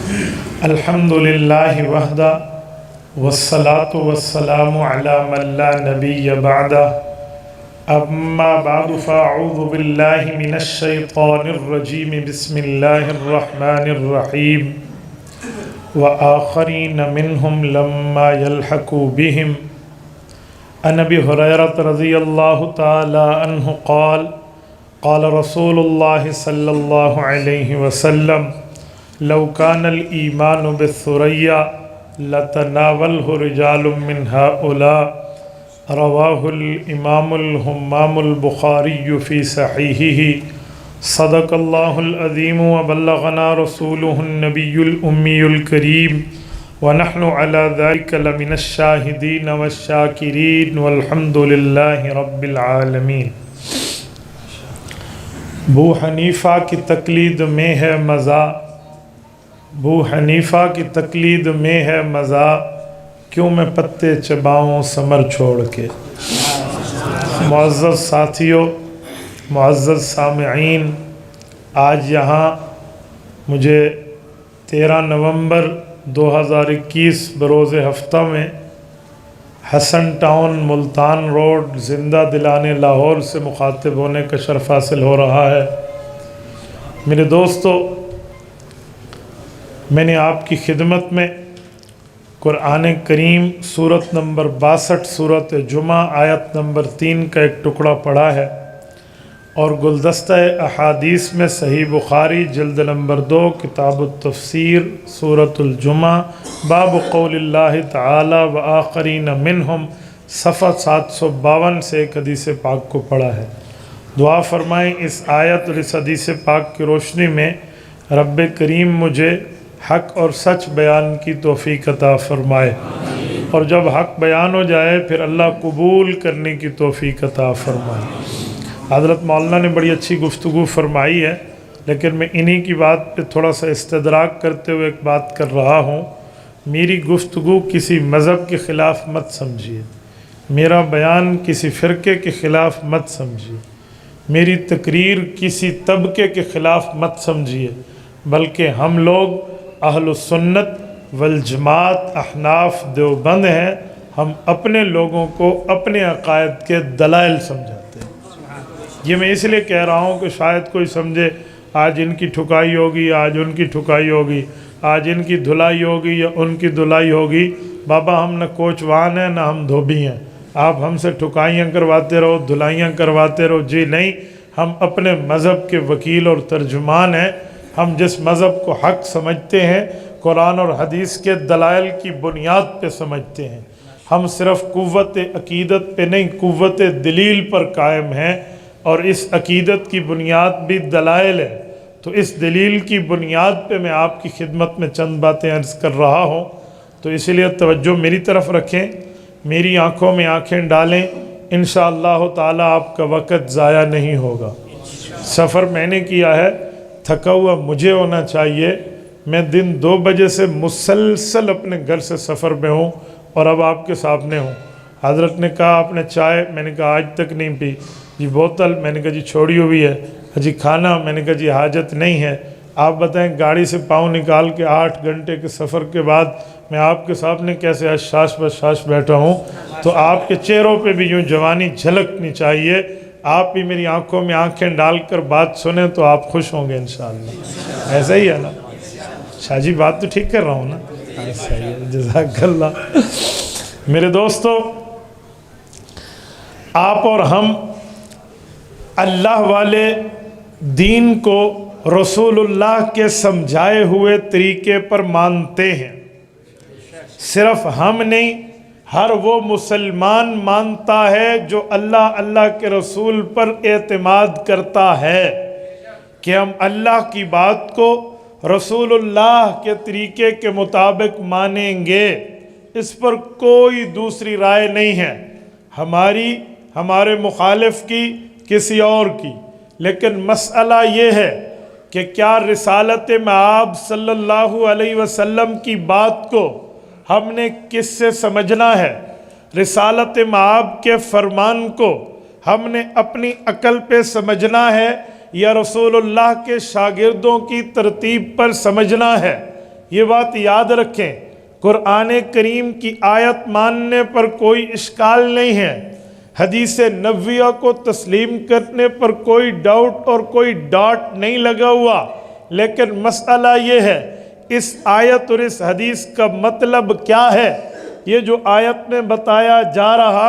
الحمدللہ وحدہ والصلاة والسلام علی من لا نبی بعدہ اما بعد فاعوذ باللہ من الشیطان الرجیم بسم اللہ الرحمن الرحیم وآخرین منہم لما يلحقوا بهم عن ابی ہریرہ رضی اللہ تعالی عنہ قال قال رسول اللہ صلی اللہ علیہ وسلم لو كان الإيمان بالثريا لتناوله رجال من هؤلاء رواه الإمام الهمام البخاري في صحيحه صدق الله العظيم وبلغنا رسوله النبي الأمي الكريم ونحن على ذلك لمن الشاهدين والشاكرين والحمد لله رب العالمين۔ ابو حنیفہ کی تقلید میں ہے مزہ، ابو حنیفہ کی تقلید میں ہے مزہ، کیوں میں پتے چباؤں ثمر چھوڑ کے۔ معزز ساتھیوں، معزز سامعین، آج یہاں مجھے 13 نومبر 2021 بروز ہفتہ میں حسن ٹاؤن ملتان روڈ زندہ دلانے لاہور سے مخاطب ہونے کا شرف حاصل ہو رہا ہے۔ میرے دوستو، میں نے آپ کی خدمت میں قرآن کریم سورت نمبر 62 سورت جمعہ آیت نمبر 3 کا ایک ٹکڑا پڑھا ہے، اور گلدستہ احادیث میں صحیح بخاری جلد نمبر 2 کتاب التفسیر سورت الجمعہ باب قول اللہ تعالی وآخرین منہم صفحہ 752 سے ایک حدیث پاک کو پڑھا ہے۔ دعا فرمائیں اس آیت اور اس حدیث پاک کی روشنی میں رب کریم مجھے حق اور سچ بیان کی توفیق عطا فرمائے، اور جب حق بیان ہو جائے پھر اللہ قبول کرنے کی توفیق عطا فرمائے۔ حضرت مولانا نے بڑی اچھی گفتگو فرمائی ہے، لیکن میں انہی کی بات پہ تھوڑا سا استدراک کرتے ہوئے ایک بات کر رہا ہوں۔ میری گفتگو کسی مذہب کے خلاف مت سمجھیے، میرا بیان کسی فرقے کے خلاف مت سمجھیے، میری تقریر کسی طبقے کے خلاف مت سمجھیے، بلکہ ہم لوگ اہل السنت والجماعت احناف دیوبند ہیں۔ ہم اپنے لوگوں کو اپنے عقائد کے دلائل سمجھاتے ہیں۔ یہ میں اس لیے کہہ رہا ہوں کہ شاید کوئی سمجھے آج ان کی ٹھکائی ہوگی، آج ان کی ٹھکائی ہوگی، آج ان کی دھلائی ہوگی یا ان کی دھلائی ہوگی۔ بابا ہم نہ کوچوان ہیں نہ ہم دھوبی ہیں، آپ ہم سے ٹھکائیاں کرواتے رہو، دھلائیاں کرواتے رہو، جی نہیں، ہم اپنے مذہب کے وکیل اور ترجمان ہیں۔ ہم جس مذہب کو حق سمجھتے ہیں قرآن اور حدیث کے دلائل کی بنیاد پہ سمجھتے ہیں۔ ہم صرف قوت عقیدت پہ نہیں، قوت دلیل پر قائم ہیں، اور اس عقیدت کی بنیاد بھی دلائل ہے۔ تو اس دلیل کی بنیاد پہ میں آپ کی خدمت میں چند باتیں عرض کر رہا ہوں، تو اسی لیے توجہ میری طرف رکھیں، میری آنکھوں میں آنکھیں ڈالیں، انشاءاللہ تعالی آپ کا وقت ضائع نہیں ہوگا۔ سفر میں نے کیا ہے، تھکا ہوا مجھے ہونا چاہیے۔ میں دن 2 بجے سے مسلسل اپنے گھر سے سفر میں ہوں، اور اب آپ کے سامنے ہوں۔ حضرت نے کہا آپ نے چائے؟ میں نے کہا آج تک نہیں پی۔ جی بوتل؟ میں نے کہا جی چھوڑی ہوئی ہے۔ جی کھانا؟ میں نے کہا جی حاجت نہیں ہے۔ آپ بتائیں گاڑی سے پاؤں نکال کے 8 گھنٹے کے سفر کے بعد میں آپ کے سامنے کیسے حشاش بشاش بیٹھا ہوں؟ تو آپ کے چہروں پہ بھی یوں جوانی جھلکنی چاہیے۔ آپ بھی میری آنکھوں میں آنکھیں ڈال کر بات سنیں تو آپ خوش ہوں گے انشاءاللہ۔ ایسا ہی ہے نا شاہ جی؟ بات تو ٹھیک کر رہا ہوں نا؟ ایسا ہی ہے، جزاک اللہ۔ میرے دوستو، آپ اور ہم اللہ والے دین کو رسول اللہ کے سمجھائے ہوئے طریقے پر مانتے ہیں۔ صرف ہم نہیں، ہر وہ مسلمان مانتا ہے جو اللہ کے رسول پر اعتماد کرتا ہے کہ ہم اللہ کی بات کو رسول اللہ کے طریقے کے مطابق مانیں گے۔ اس پر کوئی دوسری رائے نہیں ہے، ہماری، ہمارے مخالف کی، کسی اور کی۔ لیکن مسئلہ یہ ہے کہ کیا رسالت مآب صلی اللہ علیہ وسلم کی بات کو ہم نے کس سے سمجھنا ہے؟ رسالت مآب کے فرمان کو ہم نے اپنی عقل پہ سمجھنا ہے یا رسول اللہ کے شاگردوں کی ترتیب پر سمجھنا ہے؟ یہ بات یاد رکھیں، قرآن کریم کی آیت ماننے پر کوئی اشکال نہیں ہے، حدیث نبویہ کو تسلیم کرنے پر کوئی ڈاؤٹ اور کوئی ڈاٹ نہیں لگا ہوا، لیکن مسئلہ یہ ہے اس آیت اور اس حدیث کا مطلب کیا ہے۔ یہ جو آیت میں بتایا جا رہا،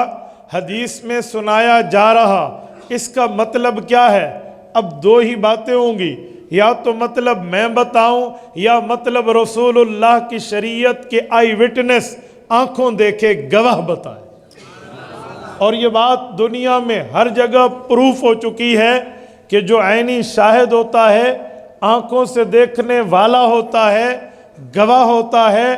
حدیث میں سنایا جا رہا، اس کا مطلب کیا ہے؟ اب دو ہی باتیں ہوں گی، یا تو مطلب میں بتاؤں یا مطلب رسول اللہ کی شریعت کے آئی وٹنس آنکھوں دیکھے گواہ بتائے۔ اور یہ بات دنیا میں ہر جگہ پروف ہو چکی ہے کہ جو عینی شاہد ہوتا ہے، آنکھوں سے دیکھنے والا ہوتا ہے، گواہ ہوتا ہے۔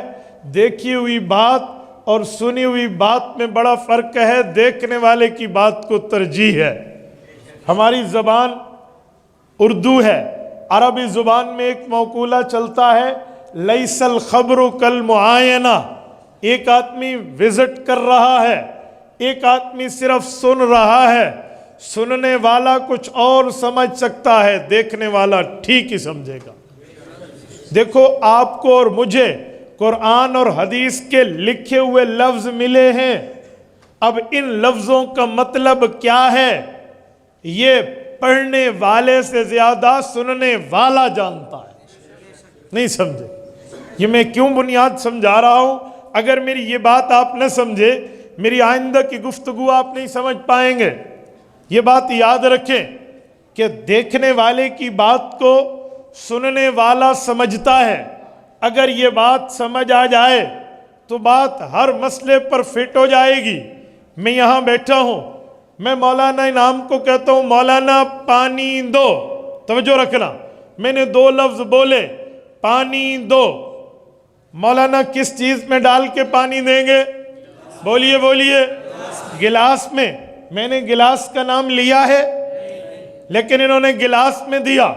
دیکھی ہوئی بات اور سنی ہوئی بات میں بڑا فرق ہے، دیکھنے والے کی بات کو ترجیح ہے۔ ہماری زبان اردو ہے، عربی زبان میں ایک مقولہ چلتا ہے، لیس الخبر کالمعائنہ۔ ایک آدمی وزٹ کر رہا ہے، ایک آدمی صرف سن رہا ہے، سننے والا کچھ اور سمجھ سکتا ہے، دیکھنے والا ٹھیک ہی سمجھے گا۔ دیکھو آپ کو اور مجھے قرآن اور حدیث کے لکھے ہوئے لفظ ملے ہیں، اب ان لفظوں کا مطلب کیا ہے یہ پڑھنے والے سے زیادہ سننے والا جانتا ہے۔ نہیں سمجھے؟ یہ میں کیوں بنیاد سمجھا رہا ہوں؟ اگر میری یہ بات آپ نہ سمجھے، میری آئندہ کی گفتگو آپ نہیں سمجھ پائیں گے۔ یہ بات یاد رکھیں کہ دیکھنے والے کی بات کو سننے والا سمجھتا ہے۔ اگر یہ بات سمجھ آ جائے تو بات ہر مسئلے پر فٹ ہو جائے گی۔ میں یہاں بیٹھا ہوں، میں مولانا انعام کو کہتا ہوں مولانا پانی دو، توجہ رکھنا، میں نے دو لفظ بولے، پانی دو، مولانا کس چیز میں ڈال کے پانی دیں گے؟ بولیے بولیے، گلاس میں۔ میں نے گلاس کا نام لیا ہے لیکن انہوں نے گلاس میں دیا۔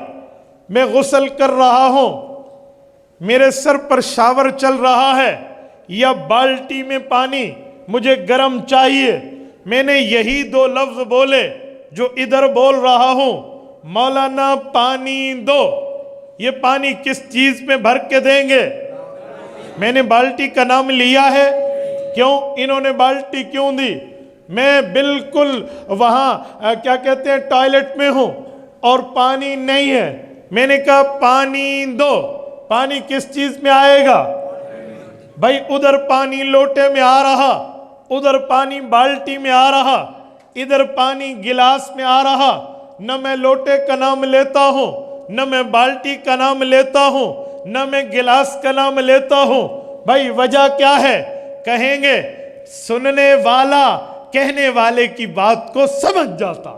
میں غسل کر رہا ہوں، میرے سر پر شاور چل رہا ہے یا بالٹی میں پانی مجھے گرم چاہیے، میں نے یہی دو لفظ بولے جو ادھر بول رہا ہوں، مولانا پانی دو۔ یہ پانی کس چیز میں بھر کے دیں گے؟ میں نے بالٹی کا نام لیا ہے، کیوں؟ انہوں نے بالٹی کیوں دی؟ میں بالکل وہاں کیا کہتے ہیں ٹوائلٹ میں ہوں اور پانی نہیں ہے، میں نے کہا پانی دو۔ پانی کس چیز میں آئے گا؟ بھائی ادھر پانی لوٹے میں آ رہا، ادھر پانی بالٹی میں آ رہا، ادھر پانی گلاس میں آ رہا، نہ میں لوٹے کا نام لیتا ہوں، نہ میں بالٹی کا نام لیتا ہوں، نہ میں گلاس کا نام لیتا ہوں۔ بھائی وجہ کیا ہے؟ کہیں گے سننے والا کہنے والے کی بات کو سمجھ جاتا۔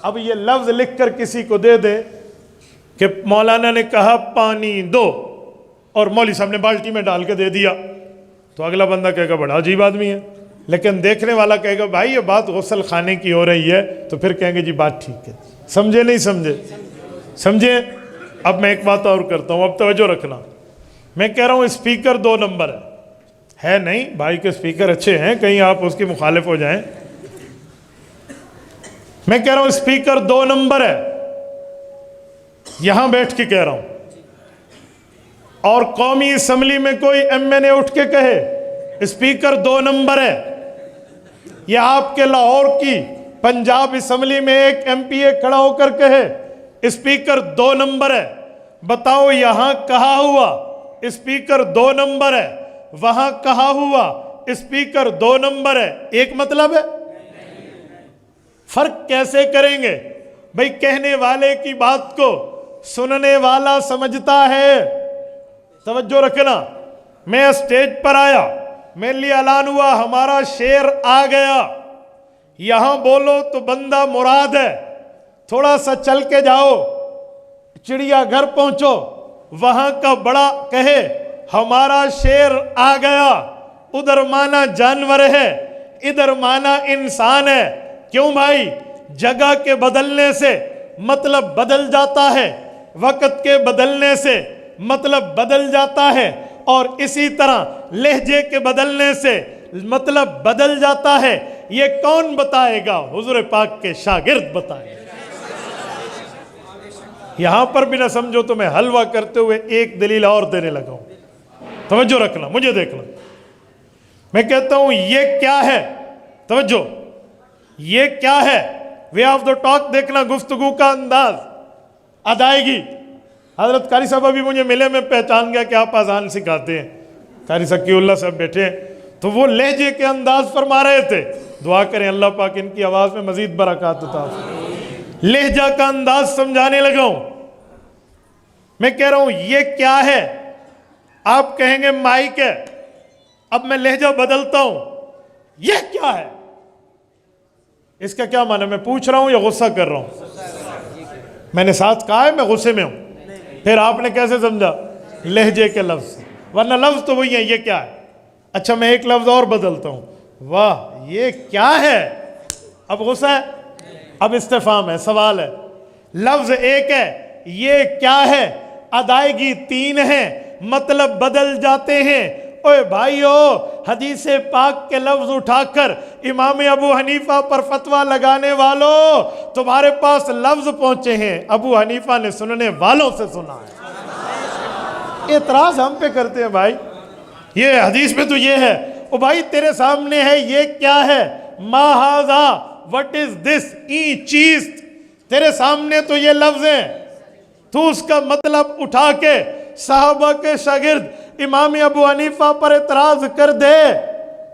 اب یہ لفظ لکھ کر کسی کو دے دے کہ مولانا نے کہا پانی دو اور مولوی صاحب نے بالٹی میں ڈال کے دے دیا، تو اگلا بندہ کہے گا بڑا عجیب آدمی ہے، لیکن دیکھنے والا کہے گا بھائی یہ بات غسل خانے کی ہو رہی ہے، تو پھر کہیں گے جی بات ٹھیک ہے۔ سمجھے نہیں سمجھے؟ سمجھے؟ اب میں ایک بات اور کرتا ہوں، اب توجہ رکھنا، میں کہہ رہا ہوں اسپیکر 2 نمبر ہے نہیں، بھائی کے اسپیکر اچھے ہیں، کہیں آپ اس کی مخالف ہو جائیں۔ میں کہہ رہا ہوں اسپیکر 2 نمبر ہے، یہاں بیٹھ کے کہہ رہا ہوں، اور قومی اسمبلی میں کوئی ایم این اے اٹھ کے کہے اسپیکر 2 نمبر ہے، یا آپ کے لاہور کی پنجاب اسمبلی میں ایک ایم پی اے کھڑا ہو کر کہے اسپیکر 2 نمبر ہے، بتاؤ یہاں کہا ہوا اسپیکر 2 نمبر ہے، وہاں کہا ہوا اسپیکر 2 نمبر ہے، ایک مطلب ہے؟ فرق کیسے کریں گے؟ بھئی کہنے والے کی بات کو سننے والا سمجھتا ہے۔ توجہ رکھنا، میں اسٹیج پر آیا، میرے لیے اعلان ہوا ہمارا شعر آ گیا، یہاں بولو تو بندہ مراد ہے، تھوڑا سا چل کے جاؤ، چڑیا گھر پہنچو، وہاں کا بڑا کہے ہمارا شعر آ گیا، ادھر مانا جانور ہے، ادھر مانا انسان ہے۔ کیوں بھائی؟ جگہ کے بدلنے سے مطلب بدل جاتا ہے، وقت کے بدلنے سے مطلب بدل جاتا ہے، اور اسی طرح لہجے کے بدلنے سے مطلب بدل جاتا ہے۔ یہ کون بتائے گا؟ حضور پاک کے شاگرد بتائیں گے۔ یہاں پر بھی نہ سمجھو تو میں حلوہ کرتے ہوئے ایک دلیل اور دینے لگا ہوں. توجہ رکھنا, مجھے دیکھنا. میں کہتا ہوں یہ کیا ہے, توجہ, یہ کیا ہے, وے آف دا ٹاک دیکھنا, گفتگو کا انداز, ادائیگی. حضرت قاری صاحب ابھی مجھے ملے, میں پہچان گیا کہ آپ اذان سکھاتے ہیں. قاری سکی اللہ صاحب بیٹھے ہیں, تو وہ لہجے کے انداز فرما رہے تھے. دعا کریں اللہ پاک ان کی آواز میں مزید برکات عطا فرمائے. لہجہ کا انداز سمجھانے لگا ہوں. میں کہہ رہا ہوں یہ کیا ہے, آپ کہیں گے مائک ہے. اب میں لہجہ بدلتا ہوں, یہ کیا ہے, اس کا کیا معنی, میں پوچھ رہا ہوں یا غصہ کر رہا ہوں؟ میں نے ساتھ کہا ہے میں غصے میں ہوں. پھر آپ نے کیسے سمجھا؟ لہجے کے لفظ, ورنہ لفظ تو وہی ہیں, یہ کیا ہے. اچھا میں ایک لفظ اور بدلتا ہوں, واہ یہ کیا ہے. اب غصہ ہے, اب استفہام ہے, سوال ہے. لفظ ایک ہے, یہ کیا ہے, ادائیگی تین ہے, مطلب بدل جاتے ہیں. اوے بھائیو, حدیث پاک کے لفظ اٹھا کر امام ابو حنیفہ پر فتویٰ لگانے والوں, تمہارے پاس لفظ پہنچے ہیں, ابو حنیفہ نے سننے والوں سے سنا ہے. اعتراض ہم پہ کرتے ہیں بھائی, یہ حدیث میں تو یہ ہے. او بھائی تیرے سامنے ہے, یہ کیا ہے, ما ھذا, what is this, ای چیز تیرے سامنے تو یہ لفظ ہیں, تو اس کا مطلب اٹھا کے صحابہ کے شاگرد امام ابو حنیفہ پر اعتراض کر دے,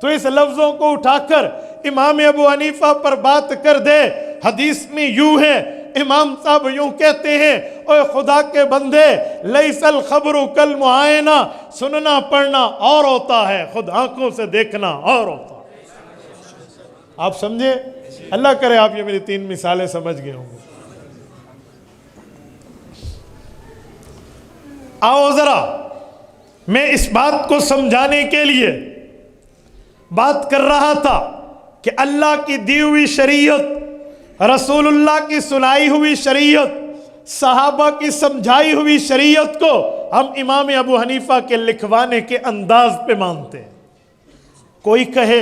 تو اس لفظوں کو اٹھا کر امام ابو حنیفہ پر بات کر دے. حدیث میں یوں ہے, امام صاحب یوں کہتے ہیں, اوے خدا کے بندے, لیس الخبر کالمعائنہ, سننا پڑھنا اور ہوتا ہے, خود آنکھوں سے دیکھنا اور ہوتا ہے. آپ سمجھے؟ اللہ کرے آپ یہ میری 3 مثالیں سمجھ گئے ہوں گے. آؤ ذرا میں اس بات کو سمجھانے کے لیے بات کر رہا تھا کہ اللہ کی دی ہوئی شریعت, رسول اللہ کی سنائی ہوئی شریعت, صحابہ کی سمجھائی ہوئی شریعت کو ہم امام ابو حنیفہ کے لکھوانے کے انداز پہ مانتے ہیں. کوئی کہے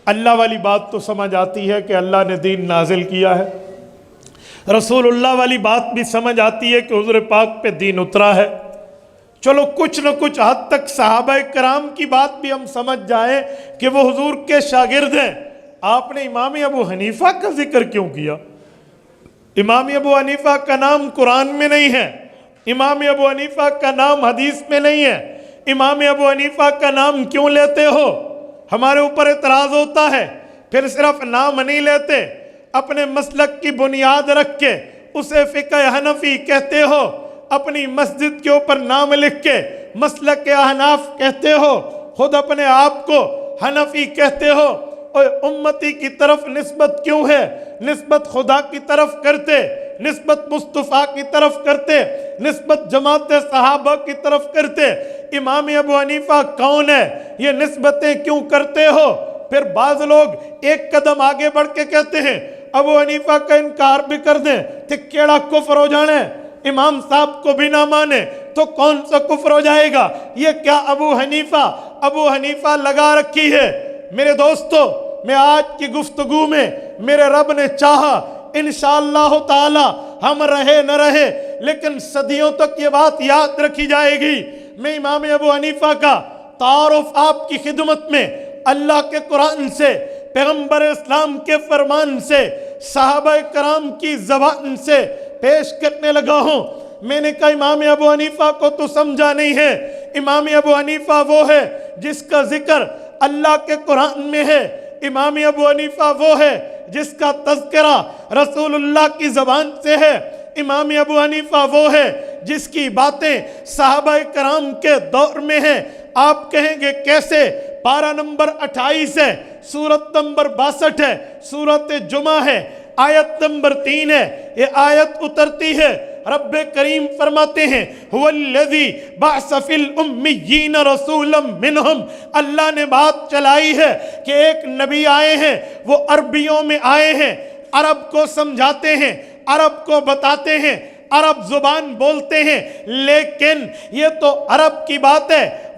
اللہ والی بات تو سمجھ آتی ہے کہ اللہ نے دین نازل کیا ہے, رسول اللہ والی بات بھی سمجھ آتی ہے کہ حضور پاک پہ دین اترا ہے. چلو کچھ نہ کچھ حد تک صحابہ کرام کی بات بھی ہم سمجھ جائیں کہ وہ حضور کے شاگرد ہیں. آپ نے امام ابو حنیفہ کا ذکر کیوں کیا؟ امام ابو حنیفہ کا نام قرآن میں نہیں ہے, امام ابو حنیفہ کا نام حدیث میں نہیں ہے. امام ابو حنیفہ کا نام کیوں لیتے ہو؟ ہمارے اوپر اعتراض ہوتا ہے. پھر صرف نام نہیں لیتے, اپنے مسلک کی بنیاد رکھ کے اسے فقہ حنفی کہتے ہو, اپنی مسجد کے اوپر نام لکھ کے مسلک احناف کہتے ہو, خود اپنے آپ کو حنفی کہتے ہو. اور امتی کی طرف نسبت کیوں ہے؟ نسبت خدا کی طرف کرتے, نسبت مصطفیٰ کی طرف کرتے, نسبت جماعت صحابہ کی طرف کرتے. امام ابو حنیفہ کون ہے, یہ نسبتیں کیوں کرتے ہو؟ پھر بعض لوگ ایک قدم آگے بڑھ کے کہتے ہیں ابو حنیفہ کا انکار بھی کر دیں تو کیڑا کفر ہو جانے, امام صاحب کو بھی نہ مانے تو کون سا کفر ہو جائے گا. یہ کیا ابو حنیفہ لگا رکھی ہے. میرے دوستو, میں آج کی گفتگو میں میرے رب نے چاہا انشاءاللہ تعالی ہم رہے نہ رہے لیکن صدیوں تک یہ بات یاد رکھی جائے گی. میں امام ابو حنیفہ کا تعارف آپ کی خدمت میں اللہ کے قرآن سے, پیغمبر اسلام کے فرمان سے, صحابہ کرام کی زبان سے پیش کرنے لگا ہوں. میں نے کہا امام ابو حنیفہ کو تو سمجھا نہیں ہے. امام ابو حنیفہ وہ ہے جس کا ذکر اللہ کے قرآن میں ہے. امام ابو حنیفہ وہ ہے جس کا تذکرہ رسول اللہ کی زبان سے ہے. امام ابو حنیفہ وہ ہے جس کی باتیں صحابہ کرام کے دور میں ہیں. آپ کہیں گے کیسے؟ پارہ نمبر 28 ہے, سورت نمبر 62 ہے, سورت جمعہ ہے, آیت نمبر 3 ہے. یہ آیت اترتی ہے, رب کریم فرماتے ہیں هو الذی بعث فی الامیین رسولا منہم. اللہ نے بات چلائی ہے کہ ایک نبی آئے ہیں, وہ عربیوں میں آئے ہیں, عرب کو سمجھاتے ہیں, عرب کو بتاتے ہیں, عرب زبان بولتے ہیں. لیکن یہ تو عرب کی بات ہے,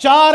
4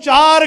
4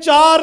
4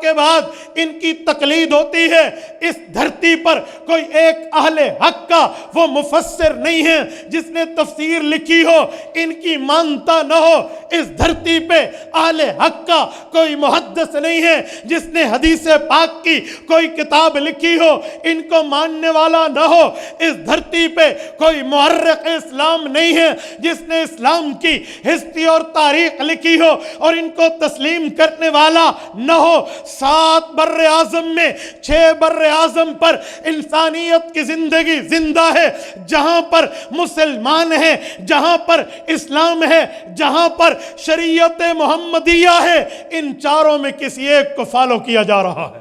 کے بعد ان کی تقلید ہوتی ہے، اس دھرتی پر کوئی ایک اہل حق کا وہ مفسر نہیں ہے جس نے تفسیر لکھی ہو ان کی مانتا نہ ہو، اس دھرتی پہ اہل حق کا کوئی محدث نہیں ہے جس نے حدیث پاک کی کوئی کتاب لکھی ہو ان کو ماننے والا نہ ہو، اس دھرتی پہ کوئی مورخ اسلام نہیں ہے جس نے اسلام کی ہسٹری اور تاریخ لکھی ہو اور ان کو تسلیم کرنے والا نہ ہو۔ 7 بر اعظم میں 6 بر اعظم پر انسانیت کی زندگی زندہ ہے، جہاں پر مسلمان ہیں، جہاں پر اسلام ہے، جہاں پر شریعت محمدیہ ہے، ان چاروں میں کسی ایک کو فالو کیا جا رہا ہے۔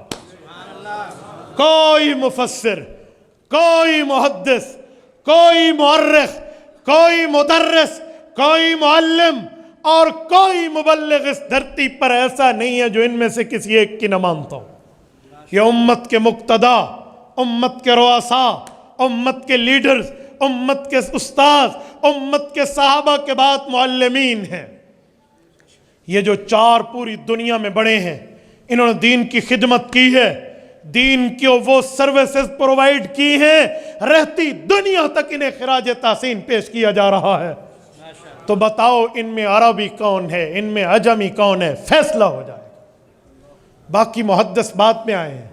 کوئی مفسر، کوئی محدث، کوئی مورخ، کوئی مدرس، کوئی معلم اور کوئی مبلغ اس دھرتی پر ایسا نہیں ہے جو ان میں سے کسی ایک کی نہ مانتا ہو۔ یہ امت کے مقتدا، امت کے رؤساء، امت کے لیڈرز، امت کے استاذ، امت کے صحابہ کے بعد معلمین ہیں۔ یہ جو 4 پوری دنیا میں بڑے ہیں، انہوں نے دین کی خدمت کی ہے، دین کی وہ سروسز پرووائیڈ کی ہیں، رہتی دنیا تک انہیں خراج تحسین پیش کیا جا رہا ہے۔ تو بتاؤ ان میں عربی کون ہے، ان میں عجمی کون ہے، فیصلہ ہو جائے۔ باقی محدث بعد میں آئے ہیں۔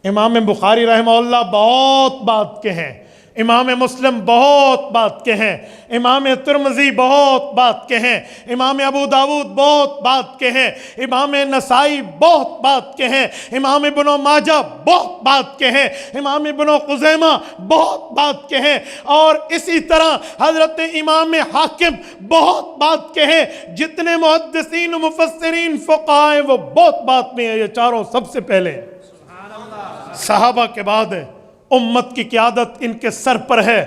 امام بخاری رحمہ اللہ بہت بات کے ہیں، امام مسلم بہت بات کے ہیں، امام ترمذی بہت بات کے ہیں، امام ابو داود بہت بات کے ہیں، امام نسائی بہت بات کے ہیں، امام ابن ماجہ بہت بات کے ہیں، امام ابن خزیمہ بہت بات کے ہیں، اور اسی طرح حضرت امام حاکم بہت بات کے ہیں۔ جتنے محدثین مفسرین فقہاء ہیں وہ بہت بات میں ہیں۔ یہ چاروں سب سے پہلے صحابہ کے بعد ہے۔ امت کی قیادت ان کے سر پر ہے،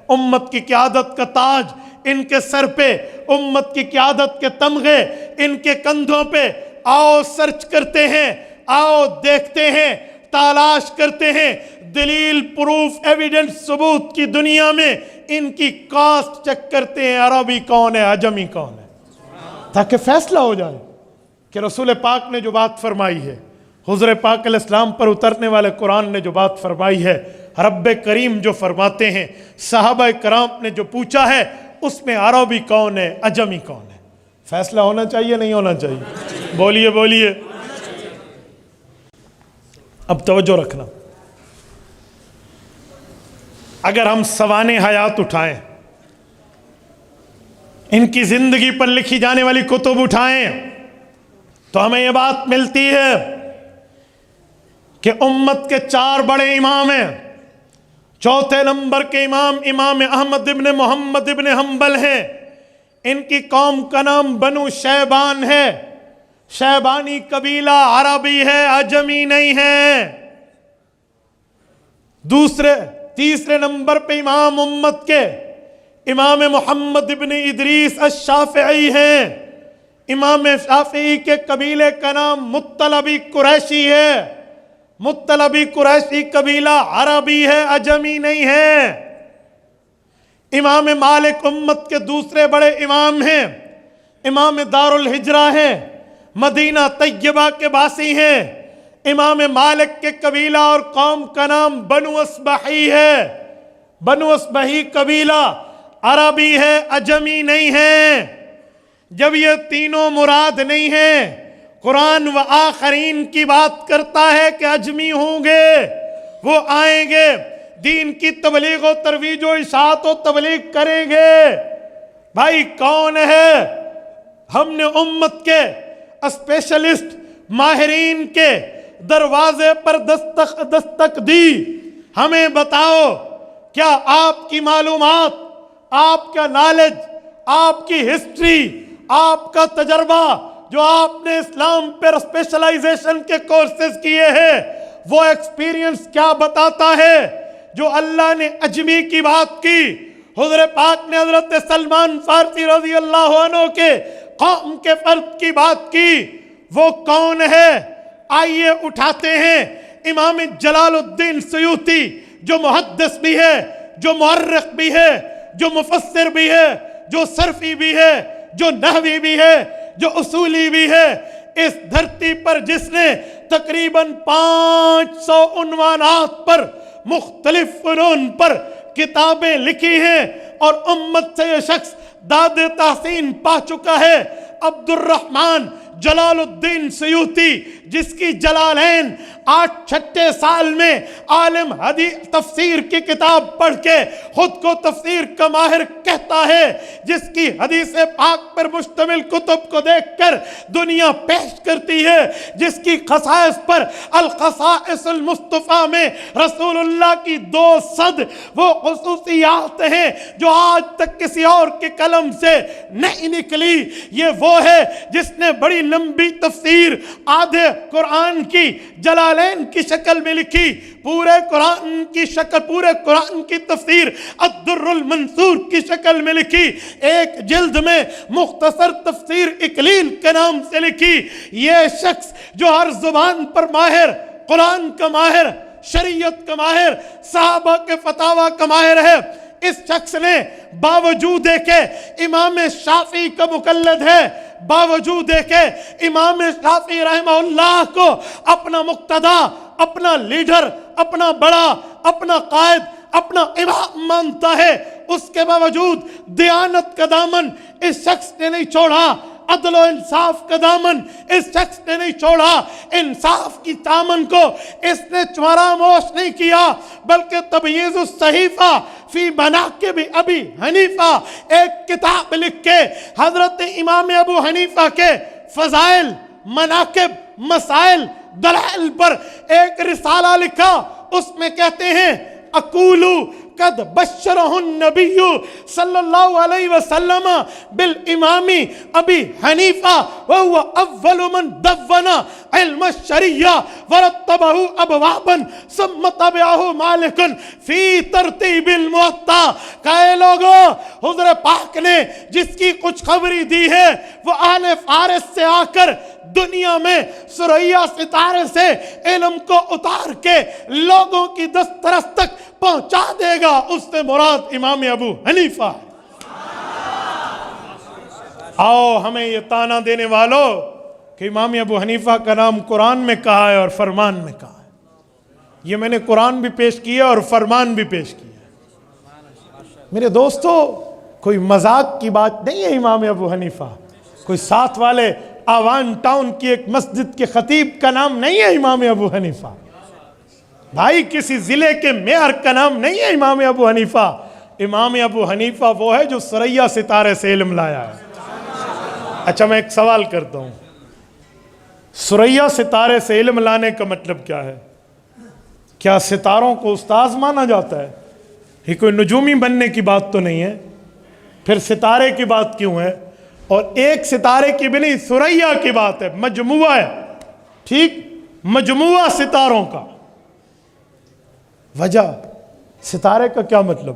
امت کی قیادت کا تاج ان کے سر پہ، امت کی قیادت کے تمغے ان کے کندھوں پہ۔ آؤ سرچ کرتے ہیں، آؤ دیکھتے ہیں، تلاش کرتے ہیں، دلیل، پروف، ایویڈنس، ثبوت کی دنیا میں ان کی کاسٹ چیک کرتے ہیں، عربی کون ہے، عجمی کون ہے، تاکہ فیصلہ ہو جائے کہ رسول پاک نے جو بات فرمائی ہے، حضور پاک علیہ السلام پر اترنے والے قرآن نے جو بات فرمائی ہے، رب کریم جو فرماتے ہیں، صحابہ کرام نے جو پوچھا ہے، اس میں عربی کون ہے، عجمی کون ہے، فیصلہ ہونا چاہیے نہیں ہونا چاہیے؟ بولیے بولیے۔ اب توجہ رکھنا، اگر ہم سوانح حیات اٹھائیں، ان کی زندگی پر لکھی جانے والی کتب اٹھائیں، تو ہمیں یہ بات ملتی ہے کہ امت کے 4 بڑے امام ہیں۔ چوتھے نمبر کے امام امام احمد ابن محمد ابن حنبل ہیں۔ ان کی قوم کا نام بنو شیبان ہے، شیبانی قبیلہ، عربی ہے، عجمی نہیں ہے۔ تیسرے نمبر پہ امام امت کے امام محمد ابن ادریس الشافعی ہیں۔ امام شافعی کے قبیلے کا نام مطلبی قریشی ہے۔ مطلبی قریشی قبیلہ عربی ہے، عجمی نہیں ہے۔ امام مالک امت کے دوسرے بڑے امام ہیں، امام دار الہجرہ ہیں، مدینہ طیبہ کے باسی ہیں۔ امام مالک کے قبیلہ اور قوم کا نام بنو اصبحی ہے۔ بنو اصبحی قبیلہ عربی ہے، عجمی نہیں ہے۔ جب یہ تینوں مراد نہیں ہیں، قرآن و آخرین کی بات کرتا ہے کہ عجمی ہوں گے، وہ آئیں گے، دین کی تبلیغ و ترویج و اشاعت و تبلیغ کریں گے۔ بھائی کون ہے؟ ہم نے امت کے اسپیشلسٹ ماہرین کے دروازے پر دستک دی، ہمیں بتاؤ کیا آپ کی معلومات، آپ کا نالج، آپ کی ہسٹری، آپ کا تجربہ جو آپ نے اسلام پر اسپیشلائزیشن کے کورسز کیے ہیں، وہ ایکسپیرینس کیا بتاتا ہے؟ جو اللہ نے عجمی کی بات کی، حضور پاک نے حضرت سلمان فارسی رضی اللہ عنہ کے قوم کے فرد کی بات کی، وہ کون ہے؟ آئیے اٹھاتے ہیں امام جلال الدین سیوطی، جو محدث بھی ہے، جو مورخ بھی ہے، جو مفسر بھی ہے، جو صرفی بھی ہے، جو نحوی بھی ہے، جو اصولی بھی ہے۔ اس دھرتی پر جس نے تقریباً 500 عنوانات پر مختلف فنون پر کتابیں لکھی ہیں اور امت سے یہ شخص داد تحسین پا چکا ہے، عبد الرحمن جلال الدین سیوطی، جس کی جلالین 8 سال میں عالم حدیث تفسیر کی کتاب پڑھ کے خود کو تفسیر کا ماہر کہتا ہے، جس کی حدیث پاک پر مشتمل کتب کو دیکھ کر دنیا پیش کرتی ہے، جس کی خصائص پر الخصائص المصطفیٰ میں رسول اللہ کی 200 وہ خصوصیات ہیں جو آج تک کسی اور کے قلم سے نہیں نکلی۔ یہ وہ ہے جس نے بڑی لمبی تفسیر آدھے قرآن کی جلالین کی شکل میں لکھی، پورے قرآن کی تفسیر الدر المنثور کی شکل میں لکھی، ایک جلد میں مختصر تفسیر اکلیل کے نام سے لکھی۔ یہ شخص جو ہر زبان پر ماہر، قرآن کا ماہر، شریعت کا ماہر، صحابہ کے فتاوی کا ماہر ہے، اس شخص نے باوجود ہے کہ امام شافعی کا مقلد ہے، باوجود ہے کہ امام شافعی رحمہ اللہ کو اپنا مقتدا، اپنا لیڈر، اپنا بڑا، اپنا قائد، اپنا امام مانتا ہے، اس کے باوجود دیانت کا دامن اس شخص نے نہیں چھوڑا، عدل و انصاف کا دامن اس شخص نے نہیں چھوڑا، انصاف کی دامن کو اس نے فراموش نہیں کیا، بلکہ تمییز الصحیفہ فی مناقب ابی حنیفہ ایک کتاب لکھ کے حضرت امام ابو حنیفہ کے فضائل، مناقب، مسائل، دلائل پر ایک رسالہ لکھا۔ اس میں کہتے ہیں اقولو قد بشرہ النبی صلی اللہ علیہ وسلم بالامام ابی حنیفہ وهو اول من دون علم الشریعہ ورتبہ ابوابا ثم تبعہ مالک فی ترتیب الموطا۔ کہے لوگو، حضور پاک نے جس کی کچھ خبری دی ہے وہ اہل فارس سے آ کر دنیا میں ثریا ستارے سے علم کو اتار کے لوگوں کی دسترس تک پہنچا دے گا، اس سے مراد امام ابو حنیفہ۔ آؤ ہمیں یہ تانا دینے والوں کہ امام ابو حنیفہ کا نام قرآن میں کہا ہے اور فرمان میں کہا ہے، یہ میں نے قرآن بھی پیش کیا اور فرمان بھی پیش کیا۔ میرے دوستو، کوئی مذاق کی بات نہیں ہے امام ابو حنیفہ، کوئی ساتھ والے آوان ٹاؤن کی ایک مسجد کے خطیب کا نام نہیں ہے امام ابو حنیفہ، بھائی کسی ضلع کے میئر کا نام نہیں ہے امام ابو حنیفہ۔ امام ابو حنیفہ وہ ہے جو ثریا ستارے سے علم لایا ہے۔ اچھا میں ایک سوال کرتا ہوں، ثریا ستارے سے علم لانے کا مطلب کیا ہے؟ کیا ستاروں کو استاذ مانا جاتا ہے؟ یہ کوئی نجومی بننے کی بات تو نہیں ہے، پھر ستارے کی بات کیوں ہے؟ اور ایک ستارے کی بھی نہیں، ثریا کی بات ہے، مجموعہ ہے، ٹھیک، مجموعہ ستاروں کا۔ وجہ ستارے کا کیا مطلب؟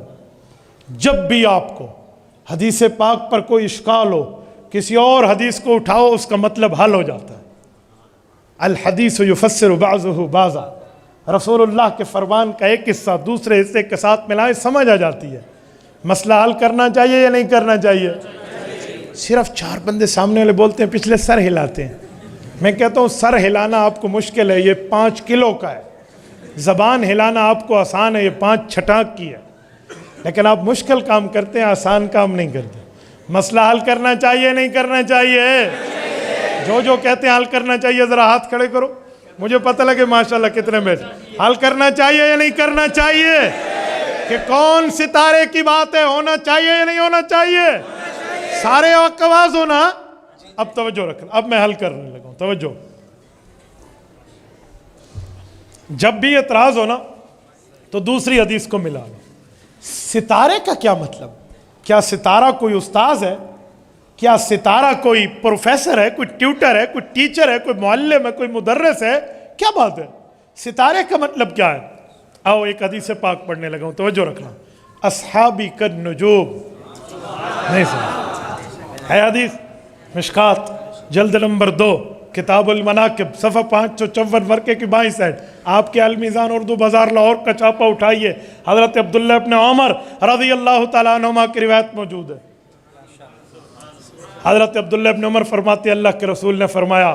جب بھی آپ کو حدیث پاک پر کوئی اشکال ہو، کسی اور حدیث کو اٹھاؤ، اس کا مطلب حل ہو جاتا ہے۔ الحدیث یفسر بعضہ بعضا، رسول اللہ کے فرمان کا ایک حصہ دوسرے حصے کے ساتھ ملائے سمجھ آ جاتی ہے۔ مسئلہ حل کرنا چاہیے یا نہیں کرنا چاہیے؟ صرف 4 بندے سامنے والے بولتے ہیں، پچھلے سر ہلاتے ہیں۔ میں کہتا ہوں سر ہلانا آپ کو مشکل ہے، یہ 5 کلو کا ہے، زبان ہلانا آپ کو آسان ہے، یہ 5 چھٹانک کی ہے، لیکن آپ مشکل کام کرتے ہیں، آسان کام نہیں کرتے۔ مسئلہ حل کرنا چاہیے نہیں کرنا چاہیے؟ جو کہتے ہیں حل کرنا چاہیے ذرا ہاتھ کھڑے کرو، مجھے پتہ لگے ماشاءاللہ کتنے بیٹھے۔ حل کرنا چاہیے یا نہیں کرنا چاہیے؟ کہ کون ستارے کی بات ہے، ہونا چاہیے یا نہیں ہونا چاہیے؟ سارے آواز ہونا۔ اب توجہ رکھنا، اب میں حل کرنے لگا ہوں، توجہ۔ جب بھی اعتراض ہونا تو دوسری حدیث کو ملا لو۔ ستارے کا کیا مطلب؟ کیا ستارہ کوئی استاذ ہے؟ کیا ستارہ کوئی پروفیسر ہے، کوئی ٹیوٹر ہے، کوئی ٹیچر ہے، کوئی معلم ہے، کوئی مدرس ہے؟ کیا بات ہے؟ ستارے کا مطلب کیا ہے؟ آؤ ایک حدیث پاک پڑھنے لگا ہوں، توجہ رکھنا۔ اصحابی کالنجوم، نہیں سنا ہے حدیث؟ مشکات جلد نمبر 2 کتاب المناقب صفحہ 554 ورقے کی بائیں سائڈ، آپ کے المیزان اردو بازار لاہور کا چھاپا اٹھائیے، حضرت عبداللہ ابن عمر رضی اللہ تعالیٰ عنہما کی روایت موجود ہے۔ حضرت عبداللہ ابن عمر فرماتے اللہ کے رسول نے فرمایا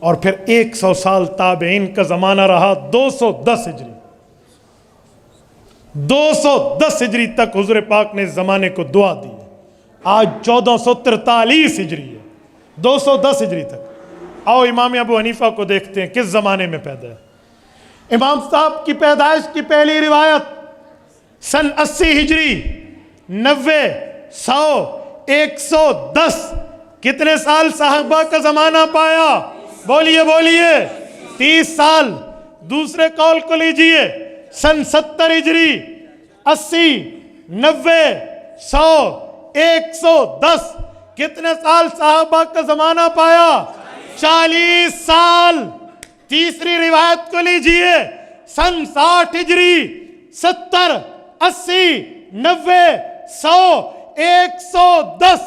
اور پھر 100 سال تابعین کا زمانہ رہا 210 ہجری. 210 ہجری تک حضور پاک نے اس زمانے کو دعا دی. آج 1443 ہجری ہے. 210 ہجری تک. آؤ امام ابو حنیفہ کو دیکھتے ہیں کس زمانے میں پیدا ہے. امام صاحب کی پیدائش کی پہلی روایت سن 80 ہجری. 90 100 110 کتنے سال صحابہ کا زمانہ پایا؟ بولیے بولیے. 30 سال. دوسرے قول کو لیجئے. سن 70 ہجری. 80 90 100 110 کتنے سال صحابہ کا زمانہ پایا؟ 40 سال. تیسری روایت کو لیجئے. سن 60 ہجری. 70 80 90 100 110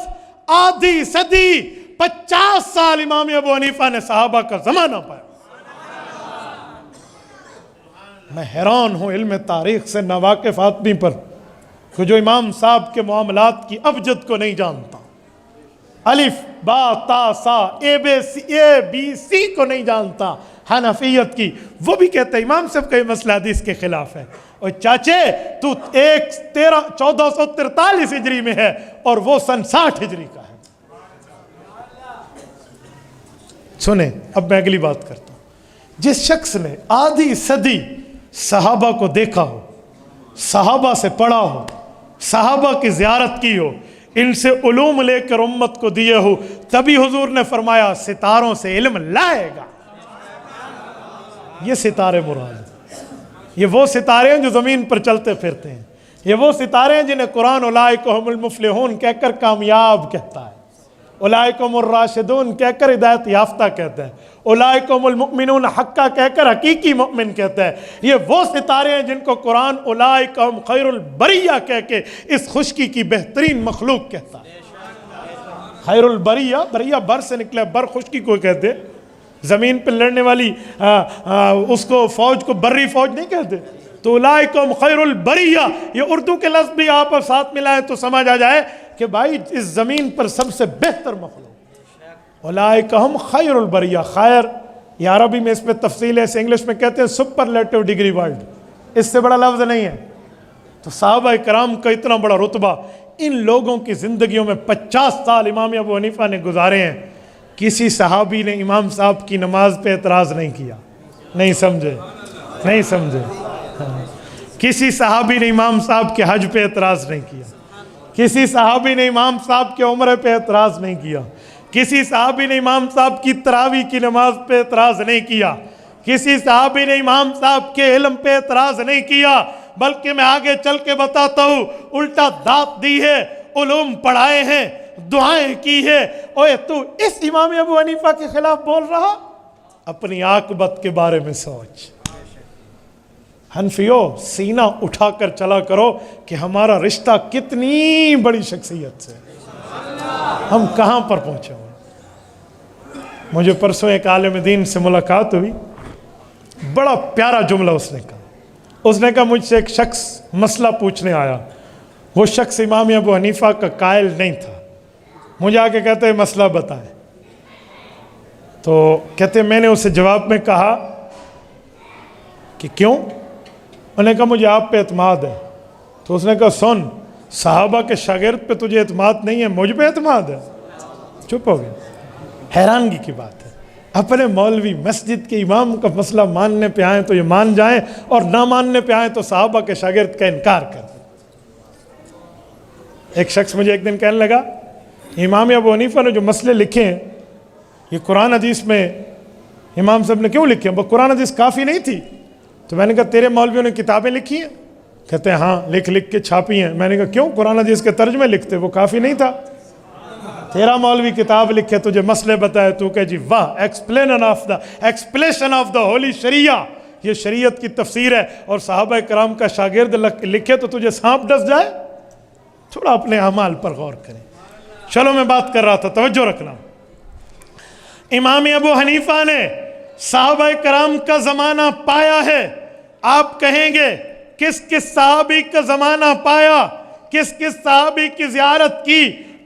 آدھی صدی 50 سال امام ابو حنیفہ نے صحابہ کا زمانہ پایا. میں حیران ہوں علم تاریخ سے ناواقف آدمی پر کہ جو امام صاحب کے معاملات کی ابجد کو نہیں جانتا. الف با تا سا اے بی سی کو نہیں جانتا. حنفیت کی وہ بھی کہتے ہیں امام صاحب کا یہ مسئلہ حدیث کے خلاف ہے. اور چاچے تو 1443 ہجری میں ہے اور وہ سن 60 ہجری کا ہے. سنیں اب میں اگلی بات کرتا ہوں. جس شخص نے آدھی صدی صحابہ کو دیکھا ہو, صحابہ سے پڑھا ہو, صحابہ کی زیارت کی ہو, ان سے علوم لے کر امت کو دیے ہو, تبھی حضور نے فرمایا ستاروں سے علم لائے گا. یہ ستارے مراد ہیں. یہ وہ ستارے ہیں جو زمین پر چلتے پھرتے ہیں. یہ وہ ستارے ہیں جنہیں قرآن اولئک هم المفلحون کہہ کر کامیاب کہتا ہے. اولئک هم الراشدون کہہ کر ہدایت یافتہ کہتا ہے. اولئک هم المؤمنون حقا کہہ کر حقیقی مؤمن کہتا ہے. یہ وہ ستارے ہیں جن کو قرآن اولئک هم خیر البریہ کہہ کے اس خشکی کی بہترین مخلوق کہتا ہے. خیر البریہ, بریہ بر سے نکلا, بر خشکی کو کہتے. زمین پہ لڑنے والی اس کو فوج کو بری فوج نہیں کہتے. تو اولئک هم خیر البریہ, یہ اردو کے لفظ بھی آپ ساتھ ملائیں تو سمجھ آ جائے کہ بھائی اس زمین پر سب سے بہتر مخلوق اولئک هم خیر البریہ. خیر یہ عربی میں اس میں تفصیل ہے, انگلش میں کہتے ہیں سپرلیٹو ڈگری ورڈ, اس سے بڑا لفظ نہیں ہے. تو صحابہ کرام کا اتنا بڑا رتبہ, ان لوگوں کی زندگیوں میں 50 سال امام ابو حنیفہ نے گزارے ہیں. کسی صحابی نے امام صاحب کی نماز پہ اعتراض نہیں کیا. نہیں سمجھے, نہیں سمجھے. کسی صحابی نے امام صاحب کے حج پہ اعتراض نہیں کیا. کسی صحابی نے امام صاحب کے عمرے پہ اعتراض نہیں کیا. کسی صحابی نے امام صاحب کی تراویح کی نماز پہ اعتراض نہیں کیا. کسی صحابی نے امام صاحب کے علم پہ اعتراض نہیں کیا. بلکہ میں آگے چل کے بتاتا ہوں, الٹا داد دی ہے, علوم پڑھائے ہیں, دعائیں کی ہے. اوے تو اس امام ابو حنیفہ کے خلاف بول رہا؟ اپنی عاقبت کے بارے میں سوچ. حنفیوں سینہ اٹھا کر چلا کرو کہ ہمارا رشتہ کتنی بڑی شخصیت سے, ہم کہاں پر پہنچے ہوئے. مجھے پرسوں ایک عالم دین سے ملاقات ہوئی, بڑا پیارا جملہ اس نے کہا. اس نے کہا مجھ سے ایک شخص مسئلہ پوچھنے آیا. وہ شخص امام ابو حنیفہ کا قائل نہیں تھا. مجھے آ کے کہتے ہیں مسئلہ بتائیں. تو کہتے میں نے اسے جواب میں کہا کہ کیوں؟ انہوں نے کہا مجھے آپ پہ اعتماد ہے. تو اس نے کہا سن, صحابہ کے شاگرد پہ تجھے اعتماد نہیں ہے, مجھ پہ اعتماد ہے. چپ ہو گیا. حیرانگی کی بات ہے, اپنے مولوی مسجد کے امام کا مسئلہ ماننے پہ آئیں تو یہ مان جائیں, اور نہ ماننے پہ آئیں تو صحابہ کے شاگرد کا انکار کر دیں. ایک شخص مجھے ایک دن کہنے لگا امام ابو حنیفہ نے جو مسئلے لکھے ہیں یہ قرآن حدیث میں امام صاحب نے کیوں لکھے ہیں؟ وہ قرآن حدیث کافی نہیں تھی. تو میں نے کہا تیرے مولویوں نے کتابیں لکھی ہیں؟ کہتے ہیں ہاں لکھ کے چھاپی ہیں. میں نے کہا کیوں؟ قرآن حدیث کے ترجمے لکھتے, وہ کافی نہیں تھا. تیرا مولوی کتاب لکھے, تجھے مسئلے بتائے, تو کہ جی واہ ایکسپلیشن آف دا ہولی شریعہ, یہ شریعت کی تفسیر ہے, اور صحابہ کرام کا شاگرد لکھے تو تجھے سانپ ڈس جائے. تھوڑا اپنے اعمال پر غور کریں. چلو میں بات کر رہا تھا, توجہ رکھنا. امام ابو حنیفہ نے صحابہ کرام کا زمانہ پایا ہے. آپ کہیں گے کس کس صحابی کا زمانہ پایا, کس کس صحابی کی زیارت کی؟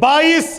22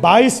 22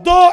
2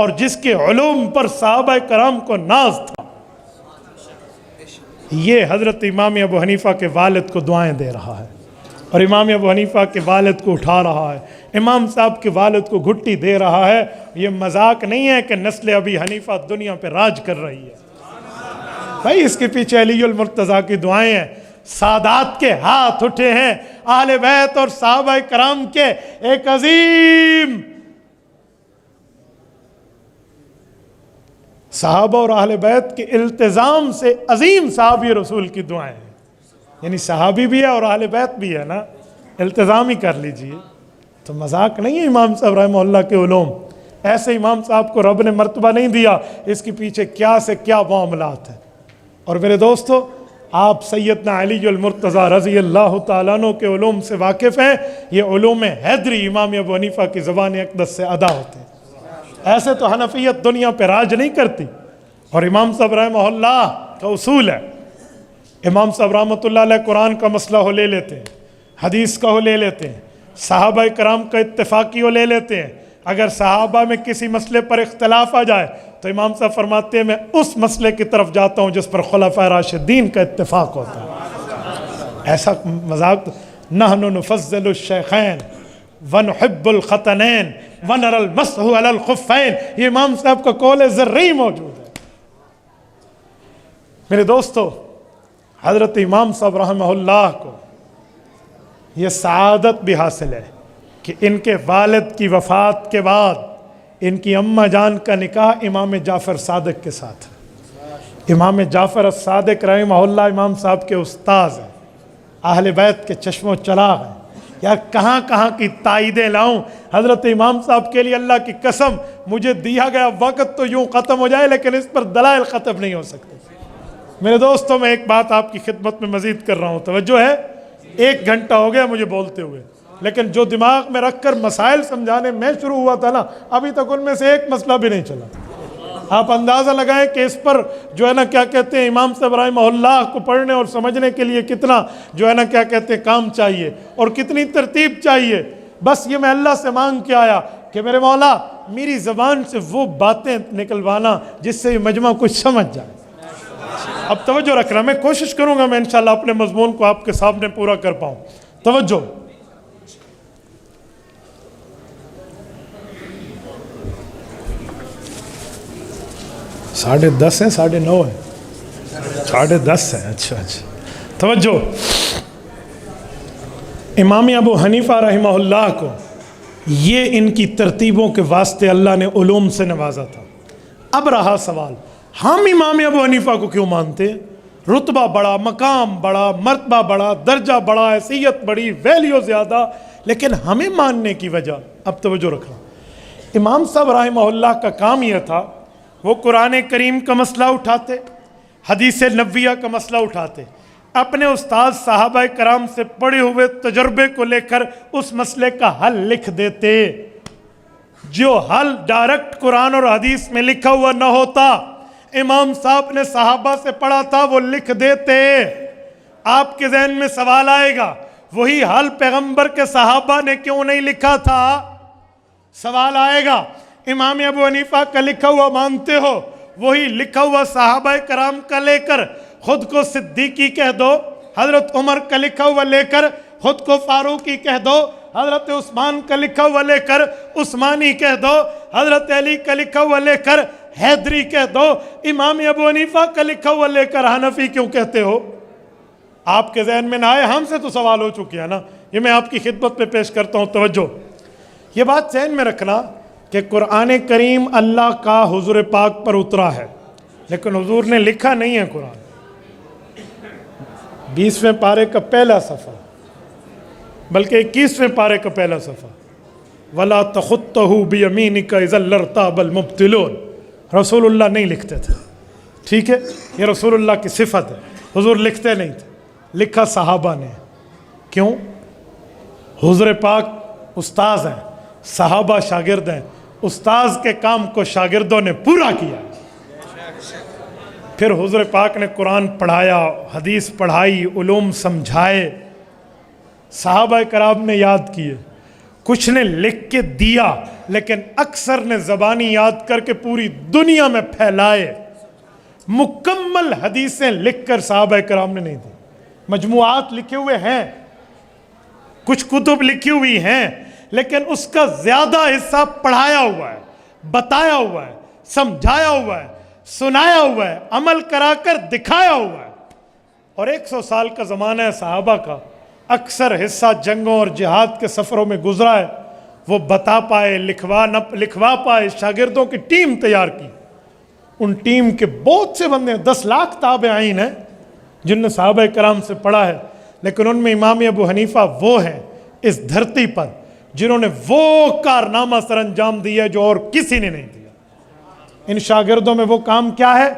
اور جس کے علوم پر صحابہ کرام کو ناز تھا، یہ حضرت امام ابو حنیفہ کے والد کو دعائیں دے رہا ہے، اور امام ابو حنیفہ کے والد کو اٹھا رہا ہے، امام صاحب کے والد کو گھٹی دے رہا ہے۔ یہ مذاق نہیں ہے کہ نسل ابی حنیفہ دنیا پہ راج کر رہی ہے بھائی، اس کے پیچھے علی المرتضیٰ کی دعائیں ہیں، سادات کے ہاتھ اٹھے ہیں، اہل بیت اور صحابہ کرام کے ایک عظیم صحابہ اور اہل بیت کے التزام سے عظیم صحابی رسول کی دعائیں ہیں، یعنی صحابی بھی ہے اور اہل بیت بھی ہے نا، التزام ہی کر لیجئے۔ تو مذاق نہیں ہے امام صاحب رحمہ اللہ کے علوم، ایسے امام صاحب کو رب نے مرتبہ نہیں دیا، اس کے پیچھے کیا سے کیا معاملات ہیں۔ اور میرے دوستو، آپ سیدنا علی المرتضیٰ رضی اللہ تعالیٰ عنہ کے علوم سے واقف ہیں، یہ علوم حیدری امام ابو حنیفہ کی زبان اقدس سے ادا ہوتے ہیں۔ ایسے تو حنفیت دنیا پہ راج نہیں کرتی، اور امام صاحب رحمہ اللہ کا اصول ہے، امام صاحب رحمۃ اللہ علیہ قرآن کا مسئلہ ہو لے لیتے ہیں، حدیث کا ہو لے لیتے ہیں، صحابہ کرام کا اتفاقی ہو لے لیتے ہیں۔ اگر صحابہ میں کسی مسئلے پر اختلاف آ جائے تو امام صاحب فرماتے ہیں میں اس مسئلے کی طرف جاتا ہوں جس پر خلفائے راشدین کا اتفاق ہوتا ہے۔ ایسا مذاق، نحن نفضل الشیخین ونحب الختنین ونرى المسح علی الخفین، یہ امام صاحب کا قول زرعی موجود ہے۔ میرے دوستو، حضرت امام صاحب رحمہ اللہ کو یہ سعادت بھی حاصل ہے کہ ان کے والد کی وفات کے بعد ان کی اماں جان کا نکاح امام جعفر صادق کے ساتھ ہے۔ امام جعفر الصادق رحمہ اللہ امام صاحب کے استاذ ہیں، اہل بیت کے چشم و چراغ ہیں۔ یا کہاں کہاں کی تائیدیں لاؤں حضرت امام صاحب کے لیے، اللہ کی قسم مجھے دیا گیا وقت تو یوں ختم ہو جائے لیکن اس پر دلائل ختم نہیں ہو سکتے۔ میرے دوستوں، میں ایک بات آپ کی خدمت میں مزید کر رہا ہوں، توجہ ہے، 1 گھنٹہ ہو گیا مجھے بولتے ہوئے، لیکن جو دماغ میں رکھ کر مسائل سمجھانے میں شروع ہوا تھا نا، ابھی تک ان میں سے ایک مسئلہ بھی نہیں چلا۔ آپ اندازہ لگائیں کہ اس پر جو ہے نا کیا کہتے ہیں امام صاحب رحمہ اللہ کو پڑھنے اور سمجھنے کے لیے کتنا جو ہے نا کیا کہتے ہیں کام چاہیے اور کتنی ترتیب چاہیے۔ بس یہ میں اللہ سے مانگ کے آیا کہ میرے مولا میری زبان سے وہ باتیں نکلوانا جس سے یہ مجمع کچھ سمجھ جائے۔ اب توجہ رکھنا، میں کوشش کروں گا میں انشاءاللہ اپنے مضمون کو آپ کے سامنے پورا کر پاؤں۔ توجہ، ساڑھے 10 ہیں، 9:30 ہیں، 10:30 ہیں، اچھا اچھا۔ توجہ، امام ابو حنیفہ رحمہ اللہ کو یہ ان کی ترتیبوں کے واسطے اللہ نے علوم سے نوازا تھا۔ اب رہا سوال، ہم امام ابو حنیفہ کو کیوں مانتے ہیں؟ رتبہ بڑا، مقام بڑا، مرتبہ بڑا، درجہ بڑا، حیثیت بڑی، ویلیو زیادہ، لیکن ہمیں ماننے کی وجہ، اب توجہ رکھنا، امام صاحب رحمہ اللہ کا کام یہ تھا، وہ قرآن کریم کا مسئلہ اٹھاتے، حدیث نبویہ کا مسئلہ اٹھاتے، اپنے استاد صحابہ کرام سے پڑھے ہوئے تجربے کو لے کر اس مسئلے کا حل لکھ دیتے۔ جو حل ڈائریکٹ قرآن اور حدیث میں لکھا ہوا نہ ہوتا، امام صاحب نے صحابہ سے پڑھا تھا، وہ لکھ دیتے۔ آپ کے ذہن میں سوال آئے گا، وہی حل پیغمبر کے صحابہ نے کیوں نہیں لکھا تھا؟ سوال آئے گا، امام ابو حنیفہ کا لکھا ہوا مانتے ہو، وہی لکھا ہوا صحابہ کرام کا لے کر خود کو صدیقی کہہ دو، حضرت عمر کا لکھا ہوا لے کر خود کو فاروقی کہہ دو، حضرت عثمان کا لکھا ہوا لے کر عثمانی کہہ دو، حضرت علی کا لکھا ہوا لے کر حیدری کہہ دو، امام ابو حنیفہ کا لکھا ہوا لے کر حنفی کیوں کہتے ہو؟ آپ کے ذہن میں نہ آئے، ہم سے تو سوال ہو چکی ہے نا، یہ میں آپ کی خدمت میں پیش کرتا ہوں۔ توجہ، یہ بات ذہن میں رکھنا کہ قرآن کریم اللہ کا حضور پاک پر اترا ہے، لیکن حضور نے لکھا نہیں ہے۔ قرآن 20ویں پارے کا پہلا صفحہ، بلکہ 21ویں پارے کا پہلا صفحہ، وَلَا تَخُطَّهُ بِيَمِينِكَ إِذًا لَارْتَابَ الْمُبْطِلُونَ، رسول اللہ نہیں لکھتے تھے، ٹھیک ہے، یہ رسول اللہ کی صفت ہے، حضور لکھتے نہیں تھے، لکھا صحابہ نے۔ کیوں؟ حضور پاک استاذ ہیں، صحابہ شاگرد ہیں، استاذ کے کام کو شاگردوں نے پورا کیا۔ پھر حضور پاک نے قرآن پڑھایا، حدیث پڑھائی، علوم سمجھائے، صحابہ کرام نے یاد کیے، کچھ نے لکھ کے دیا لیکن اکثر نے زبانی یاد کر کے پوری دنیا میں پھیلائے. مکمل حدیثیں لکھ کر صحابہ کرام نے نہیں دی. مجموعات لکھے ہوئے ہیں, کچھ کتب لکھی ہوئی ہیں, لیکن اس کا زیادہ حصہ پڑھایا ہوا ہے, بتایا ہوا ہے, سمجھایا ہوا ہے, سنایا ہوا ہے, عمل کرا کر دکھایا ہوا ہے. اور 100 سال کا زمانہ ہے صحابہ کا, اکثر حصہ جنگوں اور جہاد کے سفروں میں گزرا ہے. وہ بتا پائے, لکھوا پائے, شاگردوں کی ٹیم تیار کی. ان ٹیم کے بہت سے بندے ہیں, 10 لاکھ تابعین ہیں جن نے صحابہ کرام سے پڑھا ہے, لیکن ان میں امام ابو حنیفہ وہ ہیں اس دھرتی پر جنہوں نے وہ کارنامہ سر انجام دیا جو اور کسی نے نہیں دیا. ان شاگردوں میں وہ کام کیا ہے؟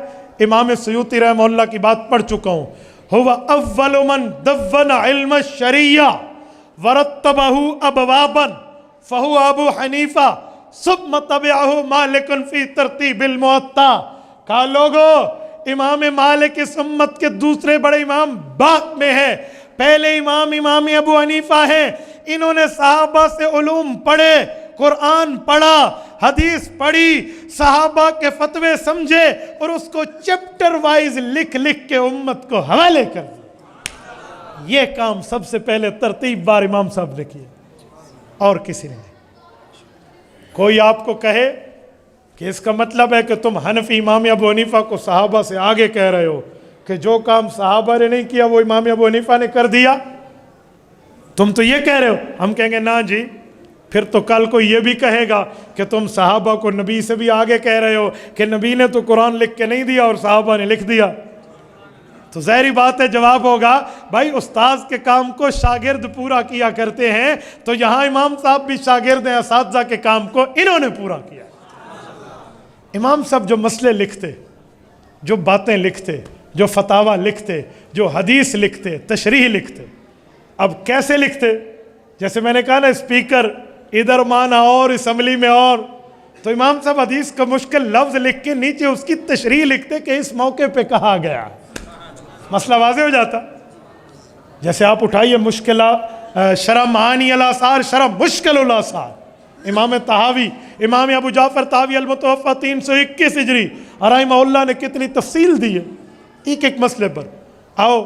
امام سیوطی رحمہ اللہ کی بات پڑھ چکا ہوں. هو اول من دون علم الشریعہ ورتبہ ابوابا فهو ابو حنیفہ ثم تبعہ مالک فی ترتیب الموطا. کہا لوگو, امام مالک اس امت کے دوسرے بڑے امام بعد میں ہے, پہلے امام ابو حنیفہ ہیں. انہوں نے صحابہ سے علوم پڑھے, قرآن پڑھا, حدیث پڑھی, صحابہ کے فتوے سمجھے اور اس کو چیپٹر وائز لکھ کے امت کو حوالے کر دیا. یہ کام سب سے پہلے ترتیب بار امام صاحب نے کیا, اور کسی نے نہیں. کوئی آپ کو کہے کہ اس کا مطلب ہے کہ تم حنفی امام ابو حنیفہ کو صحابہ سے آگے کہہ رہے ہو کہ جو کام صحابہ نے نہیں کیا وہ امام ابو حنیفہ نے کر دیا, تم تو یہ کہہ رہے ہو. ہم کہیں گے نا جی, پھر تو کل کو یہ بھی کہے گا کہ تم صحابہ کو نبی سے بھی آگے کہہ رہے ہو کہ نبی نے تو قرآن لکھ کے نہیں دیا اور صحابہ نے لکھ دیا. تو ظاہری بات ہے جواب ہوگا بھائی استاذ کے کام کو شاگرد پورا کیا کرتے ہیں, تو یہاں امام صاحب بھی شاگرد ہیں, اساتذہ کے کام کو انہوں نے پورا کیا. امام صاحب جو مسئلے لکھتے, جو باتیں لکھتے, جو فتاویٰ لکھتے, جو حدیث لکھتے, تشریح لکھتے, اب کیسے لکھتے؟ جیسے میں نے کہا نا, اسپیکر ادھر مانا اور اسمبلی میں اور, تو امام صاحب حدیث کا مشکل لفظ لکھ کے نیچے اس کی تشریح لکھتے کہ اس موقع پہ کہا گیا. مسئلہ واضح ہو جاتا. جیسے آپ اٹھائیے مشکلہ شرح معانی الاثار, شرح مشکل الاثار, امام طحاوی, امام ابو جعفر طحاوی المتوفی 321 ہجری رحمہ اللہ نے کتنی تفصیل دی ہے ایک ایک مسئلے پر. آؤ,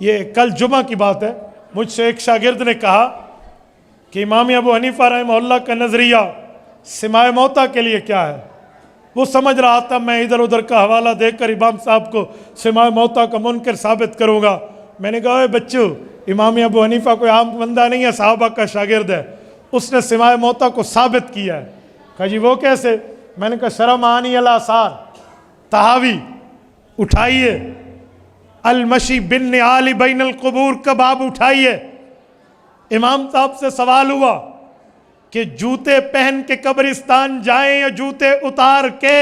یہ کل جمعہ کی بات ہے, مجھ سے ایک شاگرد نے کہا کہ امام ابو حنیفہ رحمہ اللہ کا نظریہ سماع موتیٰ کے لیے کیا ہے. وہ سمجھ رہا تھا میں ادھر ادھر کا حوالہ دے کر امام صاحب کو سماع موتیٰ کا منکر ثابت کروں گا. میں نے کہا اے بچو, امام ابو حنیفہ کوئی عام بندہ نہیں ہے, صحابہ کا شاگرد ہے, اس نے سماع موتیٰ کو ثابت کیا ہے. کہا جی وہ کیسے؟ میں نے کہا شرح معانی الاثار طحاوی اٹھائیے, المشی بالنعال بین القبور کا باب اٹھائیے. امام صاحب سے سوال ہوا کہ جوتے پہن کے قبرستان جائیں یا جوتے اتار کے؟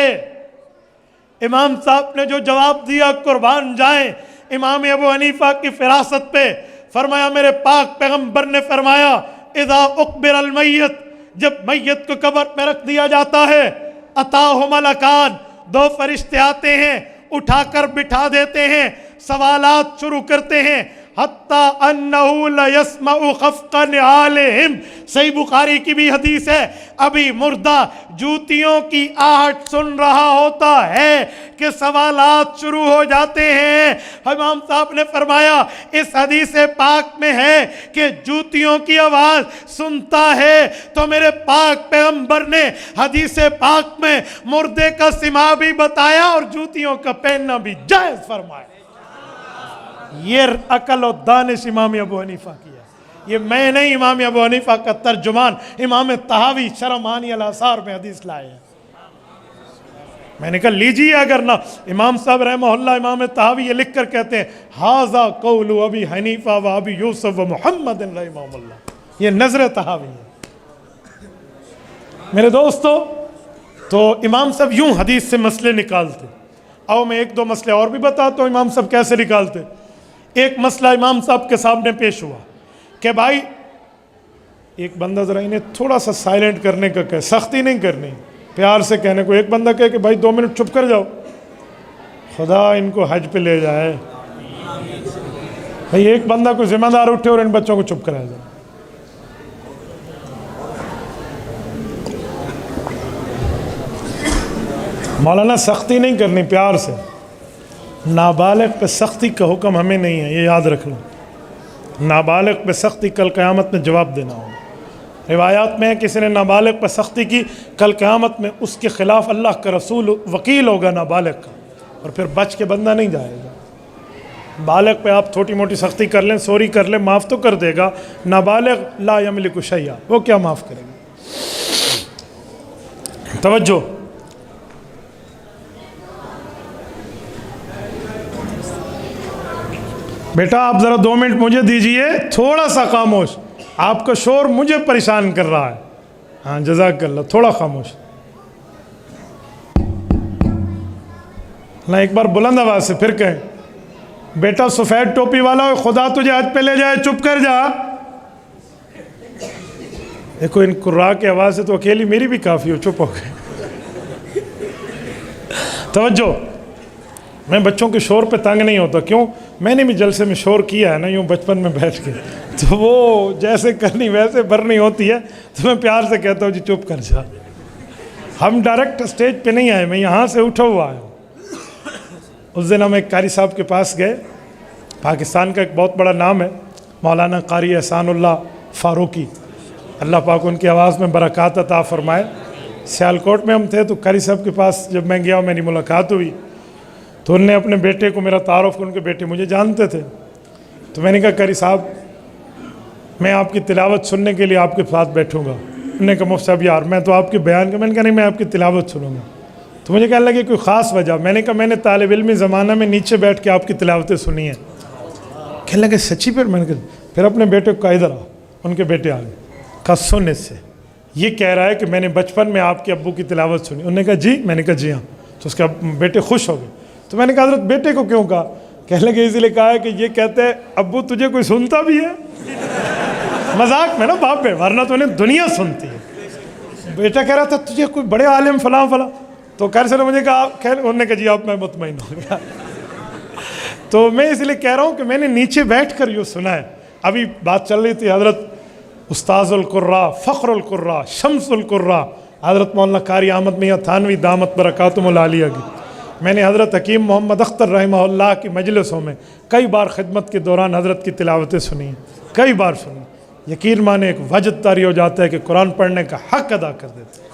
امام صاحب نے جو جواب دیا قربان جائیں امام ابو حنیفہ کی فراست پہ. فرمایا میرے پاک پیغمبر نے فرمایا اذا اقبر المیت, جب میت کو قبر میں رکھ دیا جاتا ہے, اتاہ ملکان, 2 فرشتے آتے ہیں, اٹھا کر بٹھا دیتے ہیں, سوالات شروع کرتے ہیں, حتیٰ انہو لیسمع خفق نعالہم. صحیح بخاری کی بھی حدیث ہے, ابھی مردہ جوتیوں کی آہٹ سن رہا ہوتا ہے کہ سوالات شروع ہو جاتے ہیں. امام صاحب نے فرمایا اس حدیث پاک میں ہے کہ جوتیوں کی آواز سنتا ہے, تو میرے پاک پیغمبر نے حدیث پاک میں مردے کا سماع بھی بتایا اور جوتیوں کا پہننا بھی جائز فرمایا. یہ عقل و دانش امام ابو حنیفہ کی ہے, یہ میں نہیں, امام ابو حنیفہ کا ترجمان امام طحاوی شرح معانی الاثار میں حدیث لائے ہیں. میں نے کہا لیجیے, اگر نہ امام صاحب رحمہ اللہ امام طحاوی یہ لکھ کر کہتے ہیں ھذا قول ابی حنیفہ و ابی یوسف و محمد رحمہ اللہ, یہ نظر طحاوی ہے. میرے دوستو, تو امام صاحب یوں حدیث سے مسئلے نکالتے. آؤ میں 1-2 مسئلے اور بھی بتاتا ہوں امام صاحب کیسے نکالتے. ایک مسئلہ امام صاحب کے سامنے پیش ہوا کہ بھائی ایک بندہ ذرا انہیں تھوڑا سا سائلنٹ کرنے کا کہے, سختی نہیں کرنی, پیار سے کہنے کو. ایک بندہ کہے کہ بھائی 2 منٹ چپ کر جاؤ, خدا ان کو حج پہ لے جائے. بھائی ایک بندہ کوئی ذمہ دار اٹھے اور ان بچوں کو چپ کرا جائے. مولانا سختی نہیں کرنی، پیار سے. نابالغ پہ سختی کا حکم ہمیں نہیں ہے، یہ یاد رکھنا. نابالغ پہ سختی کل قیامت میں جواب دینا ہوگا. روایات میں ہے کسی نے نابالغ پہ سختی کی، کل قیامت میں اس کے خلاف اللہ کا رسول وکیل ہوگا نابالغ کا، اور پھر بچ کے بندہ نہیں جائے گا. بالغ پہ آپ چھوٹی موٹی سختی کر لیں، سوری کر لیں، معاف تو کر دے گا. نابالغ لا یملک شیئا، وہ کیا معاف کرے گا. توجہ. بیٹا آپ ذرا 2 منٹ مجھے دیجئے، تھوڑا سا خاموش، آپ کا شور مجھے پریشان کر رہا ہے. ہاں جزاک اللہ، تھوڑا خاموش. نہ ایک بار بلند آواز سے پھر کہیں. بیٹا سفید ٹوپی والا خدا تجھے حج پہ لے جائے، چپ کر جا. دیکھو ان قراء کی آواز سے تو اکیلی میری بھی کافی ہو، چپ ہو گئے. توجہ. میں بچوں کے شور پہ تنگ نہیں ہوتا. کیوں؟ میں نے بھی جلسے میں شور کیا ہے نا یوں بچپن میں بیٹھ کے، تو وہ جیسے کرنی ویسے بھرنی ہوتی ہے، تو میں پیار سے کہتا ہوں جی چپ کر جا. ہم ڈائریکٹ اسٹیج پہ نہیں آئے، میں یہاں سے اٹھا ہوا آیا. اس دن ہم ایک قاری صاحب کے پاس گئے، پاکستان کا ایک بہت بڑا نام ہے مولانا قاری احسان اللہ فاروقی، اللہ پاک ان کی آواز میں برکات عطا فرمائے. سیالکوٹ میں ہم تھے تو قاری صاحب کے پاس جب میں گیا میری ملاقات ہوئی تو انہوں نے اپنے بیٹے کو میرا تعارف، ان کے بیٹے مجھے جانتے تھے. تو میں نے کہا قاری صاحب میں آپ کی تلاوت سننے کے لیے آپ کے ساتھ بیٹھوں گا. انہوں نے کہا مفتی صاحب یار میں تو آپ کے بیان کا، میں نے کہا نہیں میں آپ کی تلاوت سنوں گا. تو مجھے کہنے لگے کوئی خاص وجہ؟ میں نے کہا میں نے طالب علمی زمانہ میں نیچے بیٹھ کے آپ کی تلاوتیں سنی ہیں. کہنے لگے سچی؟ میں نے کہا پھر اپنے بیٹے کو کہا ادھر آ. ان کے بیٹے آ گئے. کہا سن اس سے، یہ کہہ رہا ہے کہ میں نے بچپن میں آپ کے ابو کی تلاوت سنی. انہوں نے کہا جی؟ میں نے کہا جی ہاں. تو اس کے بیٹے خوش ہو گئے. تو میں نے کہا حضرت بیٹے کو کیوں کہا؟ کہنے لگے اسی لیے کہا ہے کہ یہ کہتے ہیں ابو تجھے کوئی سنتا بھی ہے. مذاق میں نا باپ ہے، ورنہ تو انہیں دنیا سنتی ہے. بیٹا کہہ رہا تھا تجھے کوئی بڑے عالم فلاں فلاں. تو قاری صاحب نے مجھے کہا، انہوں نے کہا جی آپ میں مطمئن ہو گیا. تو میں اس لیے کہہ رہا ہوں کہ میں نے نیچے بیٹھ کر یہ سنا ہے. ابھی بات چل رہی تھی حضرت استاذ القراء، فخر القراء، شمس القراء حضرت مولانا قاری احمد میاں تھانوی دامت برکاتہم العالیہ کی. میں نے حضرت حکیم محمد اختر رحمہ اللہ کی مجلسوں میں کئی بار خدمت کے دوران حضرت کی تلاوتیں سنی ہیں، کئی بار سنی. یقین مانے ایک وجد طاری ہو جاتا ہے کہ قرآن پڑھنے کا حق ادا کر دیتے.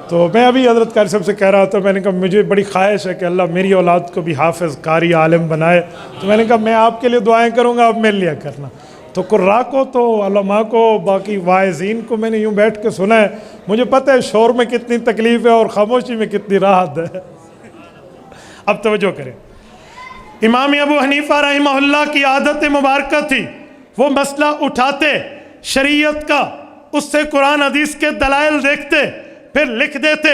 تو میں ابھی حضرت قاری صاحب سے کہہ رہا تھا، میں نے کہا مجھے بڑی خواہش ہے کہ اللہ میری اولاد کو بھی حافظ قاری عالم بنائے. تو میں نے کہا میں آپ کے لیے دعائیں کروں گا، آپ میرے لیے کرنا. تو قراء کو تو علماء کو باقی واعظین کو میں نے یوں بیٹھ کے سنا ہے. مجھے پتہ ہے شور میں کتنی تکلیف ہے اور خاموشی میں کتنی راحت ہے. اب توجہ کریں. امام ابو حنیفہ رحمہ اللہ کی عادت مبارکہ تھی، وہ مسئلہ اٹھاتے شریعت کا، اس سے قرآن حدیث کے دلائل دیکھتے، پھر لکھ دیتے.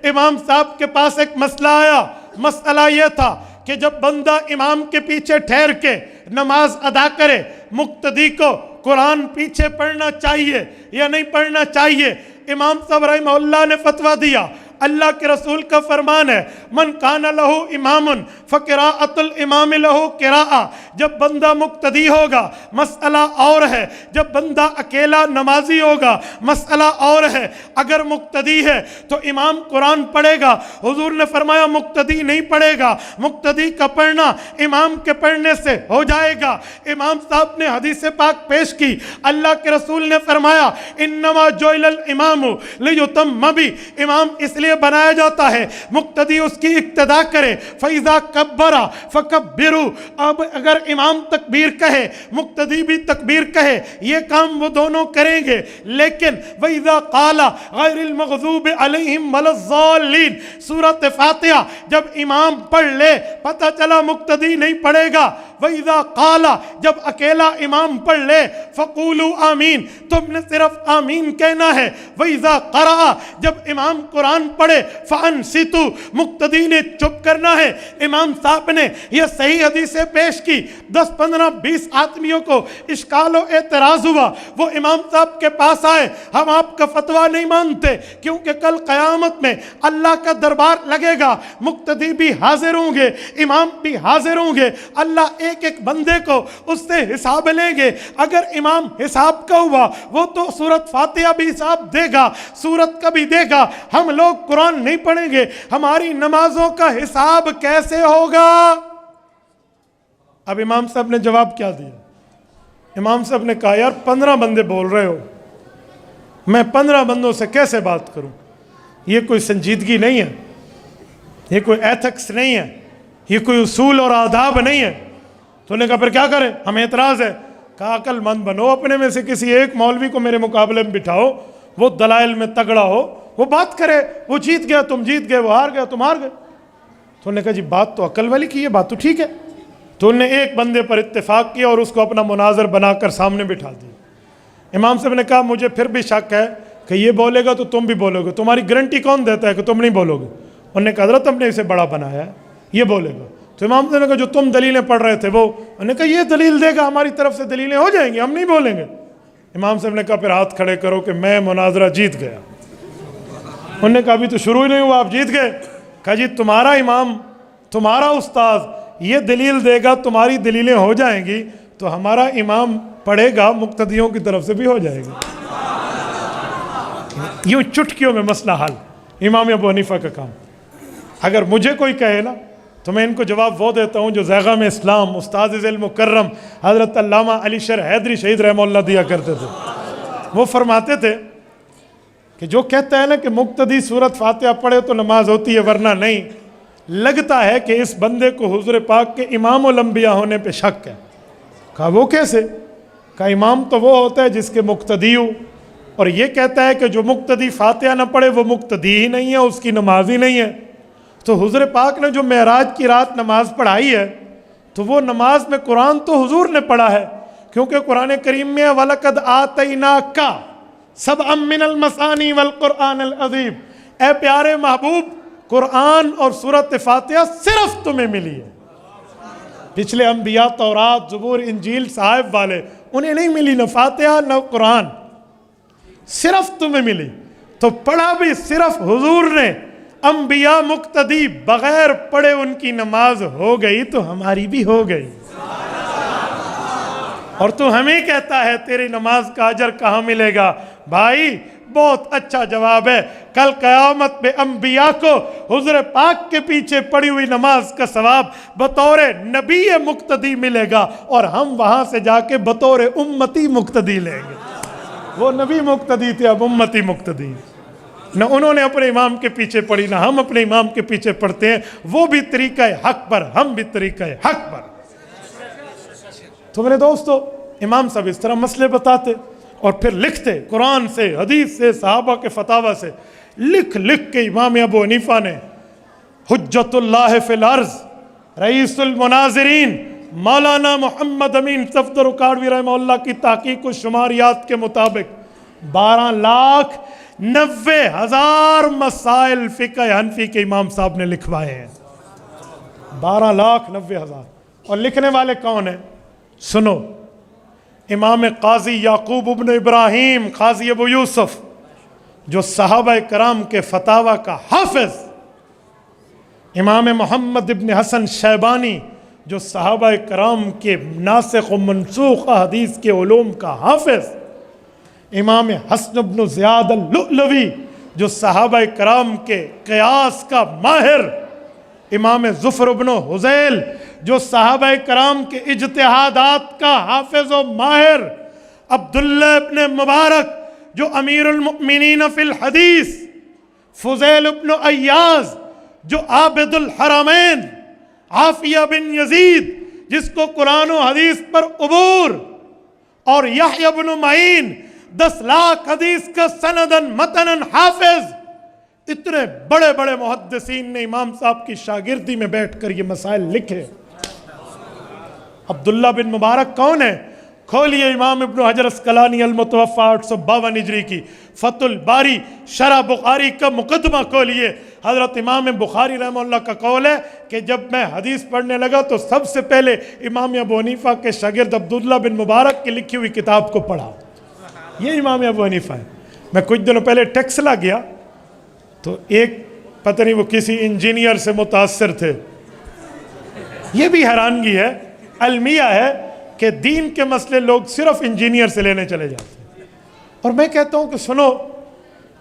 امام صاحب کے پاس ایک مسئلہ آیا. مسئلہ یہ تھا کہ جب بندہ امام کے پیچھے ٹھہر کے نماز ادا کرے، مقتدی کو قرآن پیچھے پڑھنا چاہیے یا نہیں پڑھنا چاہیے؟ امام صاحب رحمہ اللہ نے فتویٰ دیا. اللہ کے رسول کا فرمان ہے من کان لہو امام فقراءۃ الامام لہو قراءۃ. جب بندہ مقتدی ہوگا مسئلہ اور ہے، جب بندہ اکیلا نمازی ہوگا مسئلہ اور ہے. اگر مقتدی ہے تو امام قرآن پڑھے گا. حضور نے فرمایا مقتدی نہیں پڑھے گا، مقتدی کا پڑھنا امام کے پڑھنے سے ہو جائے گا. امام صاحب نے حدیث پاک پیش کی. اللہ کے رسول نے فرمایا انما جعل الامام لیتم بہ. امام اس لیے بنایا جاتا ہے مقتدی اس کی اقتداء کرے. فَإِذَا كَبَّرَ فَكَبِّرُوا. اب اگر امام تکبیر کہے مقتدی بھی تکبیر کہے، یہ کام وہ دونوں کریں گے. لیکن وَإِذَا قَالَ غَيْرِ الْمَغْضُوبِ عَلَيْهِمْ وَلَا الضَّالِّينَ سورۃ فاتحہ جب امام پڑھ لے پتہ چلا مقتدی نہیں پڑھے گا. وَإِذَا قَالَ جب اکیلا امام پڑھ لے فَقُولُوا آمین تم نے صرف آمین کہنا ہے. وَإِذَا قَرَأَ جب امام قرآن پڑھے فَأَنصِتُوا مقتدی نے چپ کرنا ہے. امام صاحب نے یہ صحیح حدیثیں پیش کی. 10 15 20 آدمیوں کو اشکال و اعتراض ہوا. وہ امام صاحب کے پاس آئے، ہم آپ کا فتویٰ نہیں مانتے کیونکہ کل قیامت میں اللہ کا دربار لگے گا، مقتدی بھی حاضر ہوں گے، امام بھی حاضر ہوں گے. اللہ ایک ایک بندے کو اس سے حساب لیں گے. اگر امام حساب کا ہوا وہ تو سورۃ فاتحہ بھی حساب دے گا، سورت کا بھی دے گا. ہم لوگ قرآن نہیں پڑھیں گے ہماری نمازوں کا حساب کیسے ہوگا؟ اب امام صاحب نے جواب کیا دیا؟ امام صاحب نے کہا یار 15 بندے بول رہے ہو، میں 15 بندوں سے کیسے بات کروں؟ یہ کوئی سنجیدگی نہیں ہے، یہ کوئی ایتھکس نہیں ہے، یہ کوئی اصول اور آداب نہیں ہے۔ تو انہوں نے کہا پھر کیا کریں؟ ہمیں اعتراض ہے۔ کہا عقل مند بنو، اپنے میں سے کسی ایک مولوی کو میرے مقابلے میں بٹھاؤ، وہ دلائل میں تگڑا ہو، وہ بات کرے، وہ جیت گیا تم جیت گئے، وہ ہار گیا تم ہار گئے۔ تو انہوں نے کہا جی بات تو عقل والی کی ہے، بات تو ٹھیک ہے۔ تو انہوں نے ایک بندے پر اتفاق کیا اور اس کو اپنا مناظر بنا کر سامنے بٹھا دیا۔ امام صاحب نے کہا مجھے پھر بھی شک ہے کہ یہ بولے گا تو تم بھی بولو گے، تمہاری گارنٹی کون دیتا ہے کہ تم نہیں بولو گے؟ انہوں نے کہا حضرت ہم نے اسے بڑا بنایا ہے، یہ بولے گا۔ تو امام صاحب نے کہا جو تم دلیلیں پڑھ رہے تھے وہ، انہوں نے کہا یہ دلیل دے گا، ہماری طرف سے دلیلیں ہو جائیں گی، ہم نہیں بولیں گے۔ امام صاحب نے کہا پھر ہاتھ کھڑے کرو کہ میں مناظرہ جیت گیا۔ انہوں نے کہا ابھی تو شروع ہی نہیں ہوا آپ جیت گئے۔ کہا جی تمہارا امام، تمہارا استاذ یہ دلیل دے گا، تمہاری دلیلیں ہو جائیں گی، تو ہمارا امام پڑھے گا، مقتدیوں کی طرف سے بھی ہو جائے گا۔ یوں چٹکیوں میں مسئلہ حل، امام ابو حنیفہ کا کام۔ اگر مجھے کوئی کہے نا تو میں ان کو جواب وہ دیتا ہوں جو زیغام اسلام استاد ذیل مکرم حضرت علامہ علی شر حیدری شہید رحمہ اللہ دیا کرتے تھے۔ وہ فرماتے تھے کہ جو کہتا ہے نا کہ مقتدی سورت فاتحہ پڑھے تو نماز ہوتی ہے ورنہ نہیں، لگتا ہے کہ اس بندے کو حضور پاک کے امام الانبیاء ہونے پہ شک ہے۔ کہا وہ کیسے؟ کہا امام تو وہ ہوتا ہے جس کے مقتدی ہو، اور یہ کہتا ہے کہ جو مقتدی فاتحہ نہ پڑھے وہ مقتدی ہی نہیں ہے، اس کی نماز ہی نہیں ہے۔ تو حضور پاک نے جو معراج کی رات نماز پڑھائی ہے تو وہ نماز میں قرآن تو حضور نے پڑھا ہے، کیونکہ قرآن کریم میں وَلَقَدْ آتَيْنَاكَ سَبْعًا مِّنَ الْمَثَانِي وَالْقُرْآنِ الْعَظِيمِ، اے پیارے محبوب قرآن اور سورۃ فاتحہ صرف تمہیں ملی ہے۔ پچھلے انبیاء تورات زبور انجیل صحائف والے انہیں نہیں ملی، نہ فاتحہ نہ قرآن، صرف تمہیں ملی۔ تو پڑھا بھی صرف حضور نے، انبیاء مقتدی بغیر پڑھے ان کی نماز ہو گئی تو ہماری بھی ہو گئی۔ اور تو ہمیں کہتا ہے تیری نماز کا اجر کہاں ملے گا؟ بھائی بہت اچھا جواب ہے، کل قیامت پہ انبیاء کو حضور پاک کے پیچھے پڑھی ہوئی نماز کا ثواب بطور نبی مقتدی ملے گا، اور ہم وہاں سے جا کے بطور امتی مقتدی لیں گے۔ وہ نبی مقتدی تھے، اب امتی مقتدی۔ نہ انہوں نے اپنے امام کے پیچھے پڑھی، نہ ہم اپنے امام کے پیچھے پڑھتے ہیں، وہ بھی طریقہ حق پر، ہم بھی طریقہ حق پر۔ تو میرے دوستو امام صاحب اس طرح مسئلے بتاتے اور پھر لکھتے، قرآن سے، حدیث سے، صحابہ کے فتاوی سے لکھ لکھ کے امام ابو حنیفہ نے حجت اللہ فی الارض رئیس المناظرین مولانا محمد امین صفدر اکاڑوی رحمہ اللہ کی تحقیق و شماریات کے مطابق 12,90,000 مسائل فقہ حنفی کے امام صاحب نے لکھوائے ہیں۔ 12,90,000۔ اور لکھنے والے کون ہیں؟ سنو، امام قاضی یعقوب ابن ابراہیم قاضی ابو یوسف جو صحابہ کرام کے فتاوی کا حافظ، امام محمد ابن حسن شیبانی جو صحابہ کرام کے ناسخ و منسوخ حدیث کے علوم کا حافظ، امام حسن ابن زیاد اللؤلؤی جو صحابہ کرام کے قیاس کا ماہر، امام ظفر ابن حذیل جو صحابہ کرام کے اجتہادات کا حافظ و ماہر، عبداللہ ابن مبارک جو امیر المؤمنین فی الحدیث، فضیل ابن ایاز جو عابد الحرمین، عافیہ بن یزید جس کو قرآن و حدیث پر عبور، اور یحییٰ بن معین 10 لاکھ حدیث کا سندن متنن حافظ، اتنے بڑے بڑے محدثین نے امام صاحب کی شاگردی میں بیٹھ کر یہ مسائل لکھے۔ عبداللہ بن مبارک کون ہے؟ کھولیے امام ابن حجر اسقلانی المتوفی 852 ہجری کی فتح الباری شرح بخاری کا مقدمہ کھولیے۔ حضرت امام بخاری رحمہ اللہ کا قول ہے کہ جب میں حدیث پڑھنے لگا تو سب سے پہلے امام ابو حنیفہ کے شاگرد عبداللہ بن مبارک کی لکھی ہوئی کتاب کو پڑھا۔ یہ امام ابو حنیفہ ہے۔ میں کچھ دنوں پہلے ٹیکسلا گیا تو ایک پتہ نہیں وہ کسی انجینئر سے متاثر تھے۔ یہ بھی حیرانگی ہے، المیہ ہے کہ دین کے مسئلے لوگ صرف انجینئر سے لینے چلے جاتے ہیں۔ اور میں کہتا ہوں کہ سنو،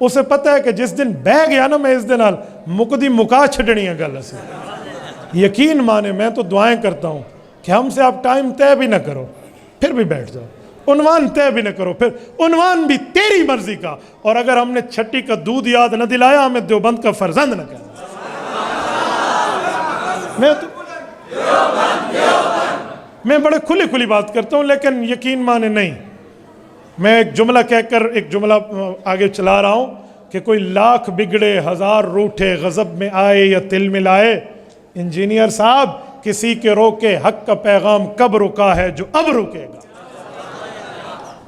اسے پتہ ہے کہ جس دن بہ گیا نا میں اس دن نال مکدی مکا چھڈنی ہے گل اسی. یقین مانے میں تو دعائیں کرتا ہوں کہ ہم سے آپ ٹائم طے بھی نہ کرو پھر بھی بیٹھ جاؤ, عنوان طے بھی نہ کرو پھر عنوان بھی تیری مرضی کا, اور اگر ہم نے چھٹی کا دودھ یاد نہ دلایا ہمیں دیوبند کا فرزند نہ کہنا. میں بڑے کھلی بات کرتا ہوں, لیکن یقین مانے نہیں, میں ایک جملہ کہہ کر ایک جملہ آگے چلا رہا ہوں کہ کوئی لاکھ بگڑے ہزار روٹھے غضب میں آئے یا تل ملائے, انجینئر صاحب کسی کے روکے حق کا پیغام کب رکا ہے جو اب رکے گا.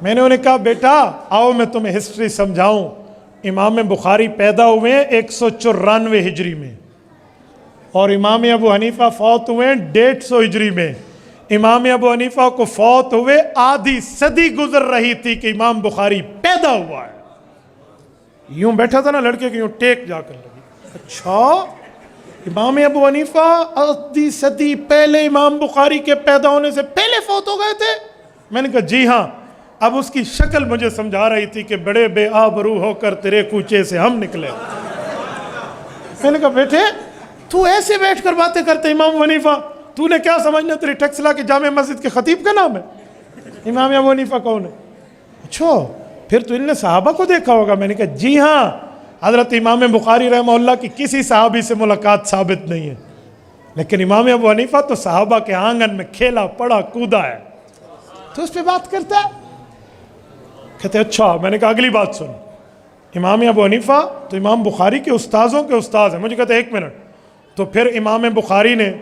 میں نے انہیں کہا بیٹا آؤ میں تمہیں ہسٹری سمجھاؤں. امام بخاری پیدا ہوئے ہیں 194 ہجری میں, اور امام ابو حنیفہ فوت ہوئے ہیں 150 ہجری میں. امام ابو حنیفہ کو فوت ہوئے آدھی صدی گزر رہی تھی کہ امام بخاری پیدا ہوا ہے. یوں بیٹھا تھا نا لڑکے کے, یوں ٹیک جا کر لگی, اچھا امام ابو حنیفہ آدھی صدی پہلے امام بخاری کے پیدا ہونے سے پہلے فوت ہو گئے تھے. میں نے کہا جی ہاں. اب اس کی شکل مجھے سمجھا رہی تھی کہ بڑے بے آبرو ہو کر تیرے کوچے سے ہم نکلے. میں نے کہا بیٹے تو ایسے بیٹھ کر باتیں کرتے امام حنیفہ, تو نے کیا سمجھنا تیری ٹیکسلا کے جامع مسجد کے خطیب کا نام ہے امام ابو حنیفہ کون ہے؟ اچھا پھر تو ان نے صحابہ کو دیکھا ہوگا. میں نے کہا جی ہاں, حضرت امام بخاری رحمہ اللہ کی کسی صحابی سے ملاقات ثابت نہیں ہے, لیکن امام ابو حنیفہ تو صحابہ کے آنگن میں کھیلا پڑا کودا ہے, تو اس پہ بات کرتا ہے. کہتے اچھا. میں نے کہا اگلی بات سن, امام ابو حنیفہ تو امام بخاری کے استاذوں کے استاذ ہیں. مجھے کہتے ایک منٹ, تو پھر امام بخاری نے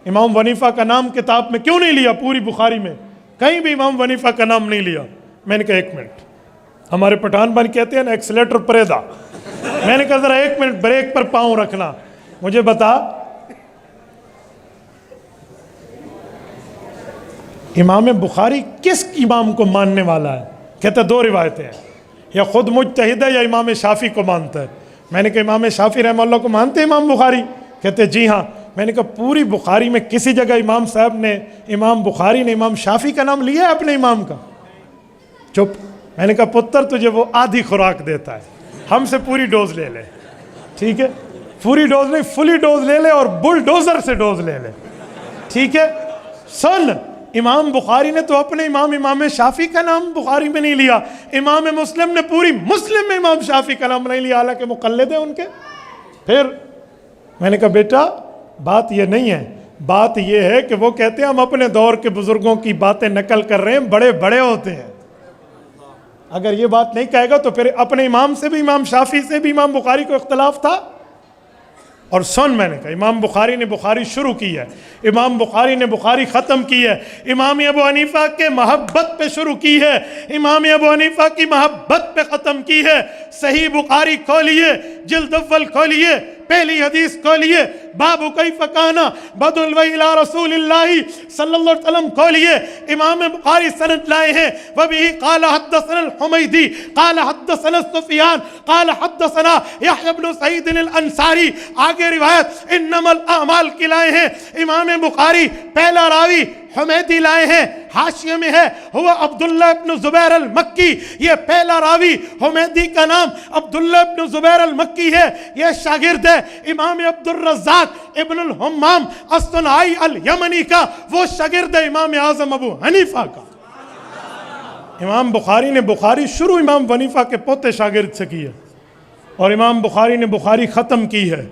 امام حنیفہ کا نام کتاب میں کیوں نہیں لیا؟ پوری بخاری میں کہیں بھی امام حنیفہ کا نام نہیں لیا. میں نے کہا ایک منٹ, ہمارے پٹھان بھائی کہتے ہیں نا ایکسلیٹر پریدا. میں نے کہا ذرا ایک منٹ بریک پر پاؤں رکھنا, مجھے بتا امام بخاری کس امام کو ماننے والا ہے؟ کہتا ہے دو روایتیں ہیں, یا خود مجتہد ہے یا امام شافعی کو مانتا ہے. میں نے کہا امام شافعی رحمہ اللہ کو مانتے ہیں امام بخاری؟ کہتے جی ہاں. میں نے کہا پوری بخاری میں کسی جگہ امام صاحب نے امام بخاری نے امام شافعی کا نام لیا ہے اپنے امام کا؟ چپ. میں نے کہا پتر تجھے وہ آدھی خوراک دیتا ہے, ہم سے پوری ڈوز لے لے, ٹھیک ہے؟ پوری ڈوز نہیں, فلی ڈوز لے لے, اور بل ڈوزر سے ڈوز لے لے, ٹھیک ہے؟ سن, امام بخاری نے تو اپنے امام شافعی کا نام بخاری میں نہیں لیا, امام مسلم نے پوری مسلم میں امام شافعی کا نام نہیں لیا, حالانکہ مقلد ہیں ان کے. پھر میں نے کہا بیٹا بات یہ نہیں ہے, بات یہ ہے کہ وہ کہتے ہیں ہم اپنے دور کے بزرگوں کی باتیں نقل کر رہے ہیں, بڑے بڑے ہوتے ہیں. اگر یہ بات نہیں کہے گا تو پھر اپنے امام سے بھی, امام شافعی سے بھی امام بخاری کو اختلاف تھا. اور سن, میں نے کہا امام بخاری نے بخاری شروع کی ہے, امام بخاری نے بخاری ختم کی ہے, امام ابو حنیفہ کے محبت پہ شروع کی ہے, امام ابو حنیفہ کی محبت پہ ختم کی ہے. صحیح بخاری کھولیے, جلد اول کھولیے, پہلی حدیث کھولیے, باب کیف کان بدء الوحی الی رسول اللہ صلی اللہ علیہ وسلم کھولیے. امام بخاری سند لائے ہیں, وبہ قال حدثنا الحمیدی قال حدثنا سفیان قال حدثنا یحیی بن سعید الانصاری. آگے روایت انما الاعمال کی لائے ہیں. امام بخاری پہلا راوی حمیدی لائے ہیں, حاشیے میں ہے ہوا عبداللہ ابن زبیر المکی. یہ پہلا راوی حمیدی کا نام عبداللہ ابن زبیر المکی ہے, یہ شاگرد ہے امام عبد الرزاق ابن الحمام الصنعائی الیمنی کا, وہ شاگرد ہے امام اعظم ابو حنیفہ کا. امام بخاری نے بخاری شروع امام حنیفہ کے پوتے شاگرد سے کی ہے, اور امام بخاری نے بخاری ختم کی ہے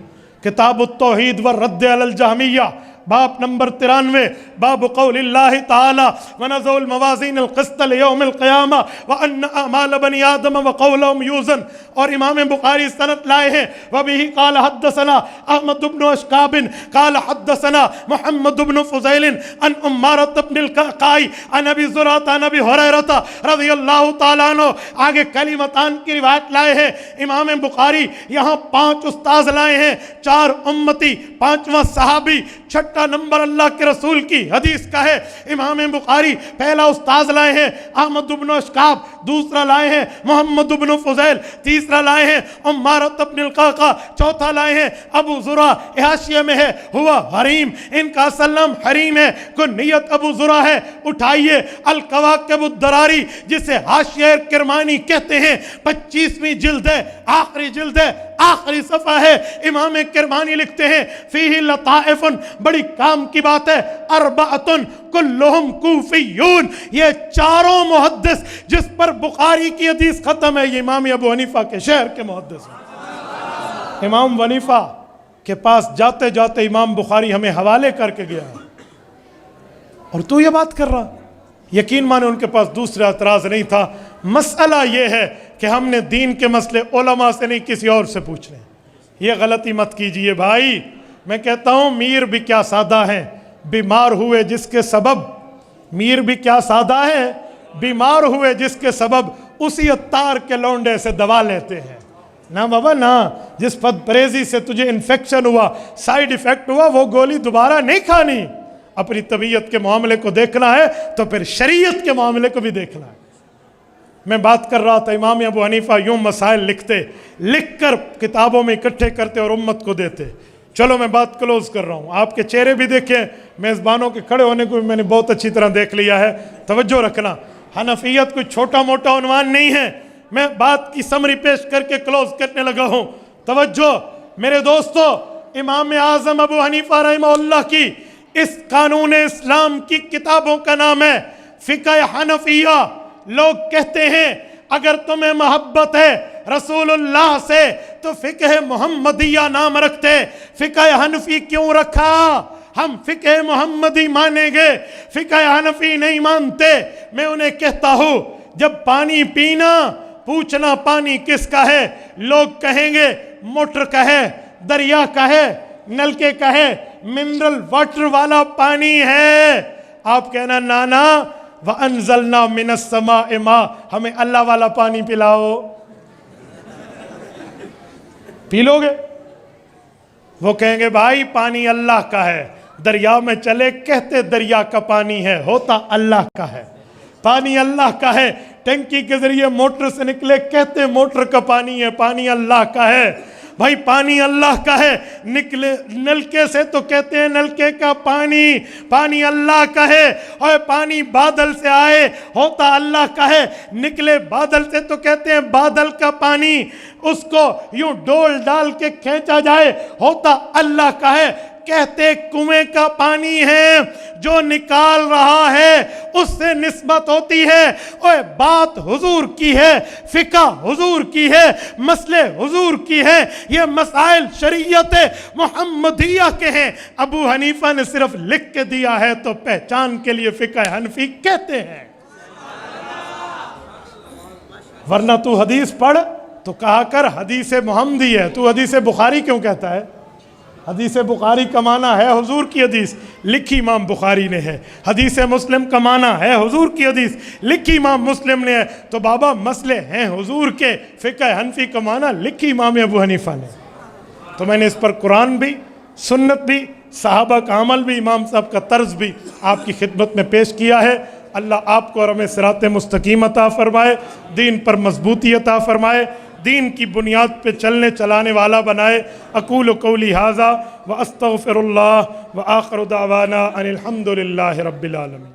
کتاب التوحید والرد علی الجہمیہ, باب نمبر 93, باب قول اللہ تعالی ونضع الموازین القسط لیوم القیامہ وان اعمال بنی آدم وقولهم یوزن. اور امام بخاری سند لائے ہیں, وبہ قال حدثنا احمد بن اشکاب قال حدثنا محمد بن فضیل عن عمارۃ بن القعقاع عن ابی زرعۃ عن ابی ہریرہ رضی اللہ تعالیٰ عنہ. آگے کلمتان کی روایت لائے ہیں. امام بخاری یہاں 5 استاذ لائے ہیں, 4 امتی, 5واں صحابی, چھٹا نمبر اللہ کے رسول کی حدیث کا ہے۔ امام بخاری پہلا استاذ لائے ہیں احمد بن اشکاب، دوسرا لائے ہیں محمد بن فضیل، تیسرا لائے ہیں عمارۃ بن القعقاع، چوتھا لائے ہیں ابو زرع، حاشیے میں ہے ہوا حریم، ان کا اصل نام حریم ہے، کنیت ابو زرع ہے۔ اٹھائیے الکواکب الدراری جسے حاشیہ کرمانی کہتے ہیں، 25ویں جلد ہے، آخری جلد ہے، آخری صفحہ ہے۔ امام کرمانی لکھتے ہیں فیہ لطائف، بڑی کام کی بات ہے، اربعۃ کلہم کوفیون، یہ چاروں محدث جس پر بخاری کی حدیث ختم ہے یہ امام ابو حنیفہ کے شہر کے محدث ہیں۔ امام حنیفہ کے پاس جاتے جاتے امام بخاری ہمیں حوالے کر کے گیا اور تو یہ بات کر رہا۔ یقین مانے ان کے پاس دوسرا اعتراض نہیں تھا، مسئلہ یہ ہے کہ ہم نے دین کے مسئلے علماء سے نہیں کسی اور سے پوچھنے۔ یہ غلطی مت کیجئے بھائی، میں کہتا ہوں میر بھی کیا سادہ ہیں، بیمار ہوئے جس کے سبب، میر بھی کیا سادہ ہیں، بیمار ہوئے جس کے سبب اسی عطار کے لونڈے سے دوا لیتے ہیں۔ نہ بابا نہ، جس پد پریزی سے تجھے انفیکشن ہوا، سائیڈ ایفیکٹ ہوا، وہ گولی دوبارہ نہیں کھانی۔ اپنی طبیعت کے معاملے کو دیکھنا ہے تو پھر شریعت کے معاملے کو بھی دیکھنا ہے۔ میں بات کر رہا تھا امام ابو حنیفہ یوں مسائل لکھتے، لکھ کر کتابوں میں اکٹھے کرتے اور امت کو دیتے۔ چلو میں بات کلوز کر رہا ہوں، آپ کے چہرے بھی دیکھیں، میزبانوں کے کھڑے ہونے کو بھی میں نے بہت اچھی طرح دیکھ لیا ہے، توجہ رکھنا۔ حنفیت کوئی چھوٹا موٹا عنوان نہیں ہے، میں بات کی سمری پیش کر کے کلوز کرنے لگا ہوں۔ توجہ میرے دوستو، امام اعظم ابو حنیفہ رحمہ اللہ کی اس قانون اسلام کی کتابوں کا نام ہے فقہ حنفیہ۔ لوگ کہتے ہیں اگر تمہیں محبت ہے رسول اللہ سے تو فقہ محمدیہ نام رکھتے، فقہ حنفی کیوں رکھا؟ ہم فقہ محمدی مانیں گے، فقہ حنفی نہیں مانتے۔ میں انہیں کہتا ہوں جب پانی پینا پوچھنا پانی کس کا ہے، لوگ کہیں گے موٹر کا ہے، دریا کا ہے، نلکے کا ہے، منرل واٹر والا پانی ہے۔ آپ کہنا نانا وَأَنزَلْنَا مِنَ السَّمَاءِ مَاءً، ہمیں اللہ والا پانی پلاؤ، پی لو گے؟ وہ کہیں گے بھائی پانی اللہ کا ہے، دریا میں چلے کہتے دریا کا پانی ہے، ہوتا اللہ کا ہے۔ پانی اللہ کا ہے، ٹینکی کے ذریعے موٹر سے نکلے کہتے موٹر کا پانی ہے، پانی اللہ کا ہے۔ بھائی پانی اللہ کا ہے، نکلے نلکے سے تو کہتے ہیں نلکے کا پانی، پانی اللہ کا ہے۔ اور پانی بادل سے آئے ہوتا اللہ کا ہے، نکلے بادل سے تو کہتے ہیں بادل کا پانی، اس کو یوں ڈول ڈال کے کھینچا جائے ہوتا اللہ کا ہے۔ کہتے کنویں کا پانی ہے، جو نکال رہا ہے اس سے نسبت ہوتی ہے۔ اور بات حضور کی ہے، فقہ حضور کی ہے، مسئلے حضور کی ہے، یہ مسائل شریعت محمدیہ کے ہیں۔ ابو حنیفہ نے صرف لکھ کے دیا ہے تو پہچان کے لیے فقہ حنفی کہتے ہیں، ورنہ تو حدیث پڑھ تو کہا کر حدیث محمدی ہے، تو حدیث بخاری کیوں کہتا ہے؟ حدیث بخاری کا معنی ہے حضور کی حدیث، لکھی امام بخاری نے ہے۔ حدیث مسلم کا معنی ہے حضور کی حدیث، لکھی امام مسلم نے ہے۔ تو بابا مسئلے ہیں حضور کے، فقہ حنفی کا معنی لکھی امام ابو حنیفہ نے۔ تو میں نے اس پر قرآن بھی، سنت بھی، صحابہ کا عمل بھی، امام صاحب کا طرز بھی آپ کی خدمت میں پیش کیا ہے۔ اللہ آپ کو اور ہمیں صراط مستقیم عطا فرمائے، دین پر مضبوطی عطا فرمائے، دین کی بنیاد پہ چلنے چلانے والا بنائے۔ اقول قولی ھذا واستغفر اللہ وآخر دعوانا ان الحمد للہ رب العالمین۔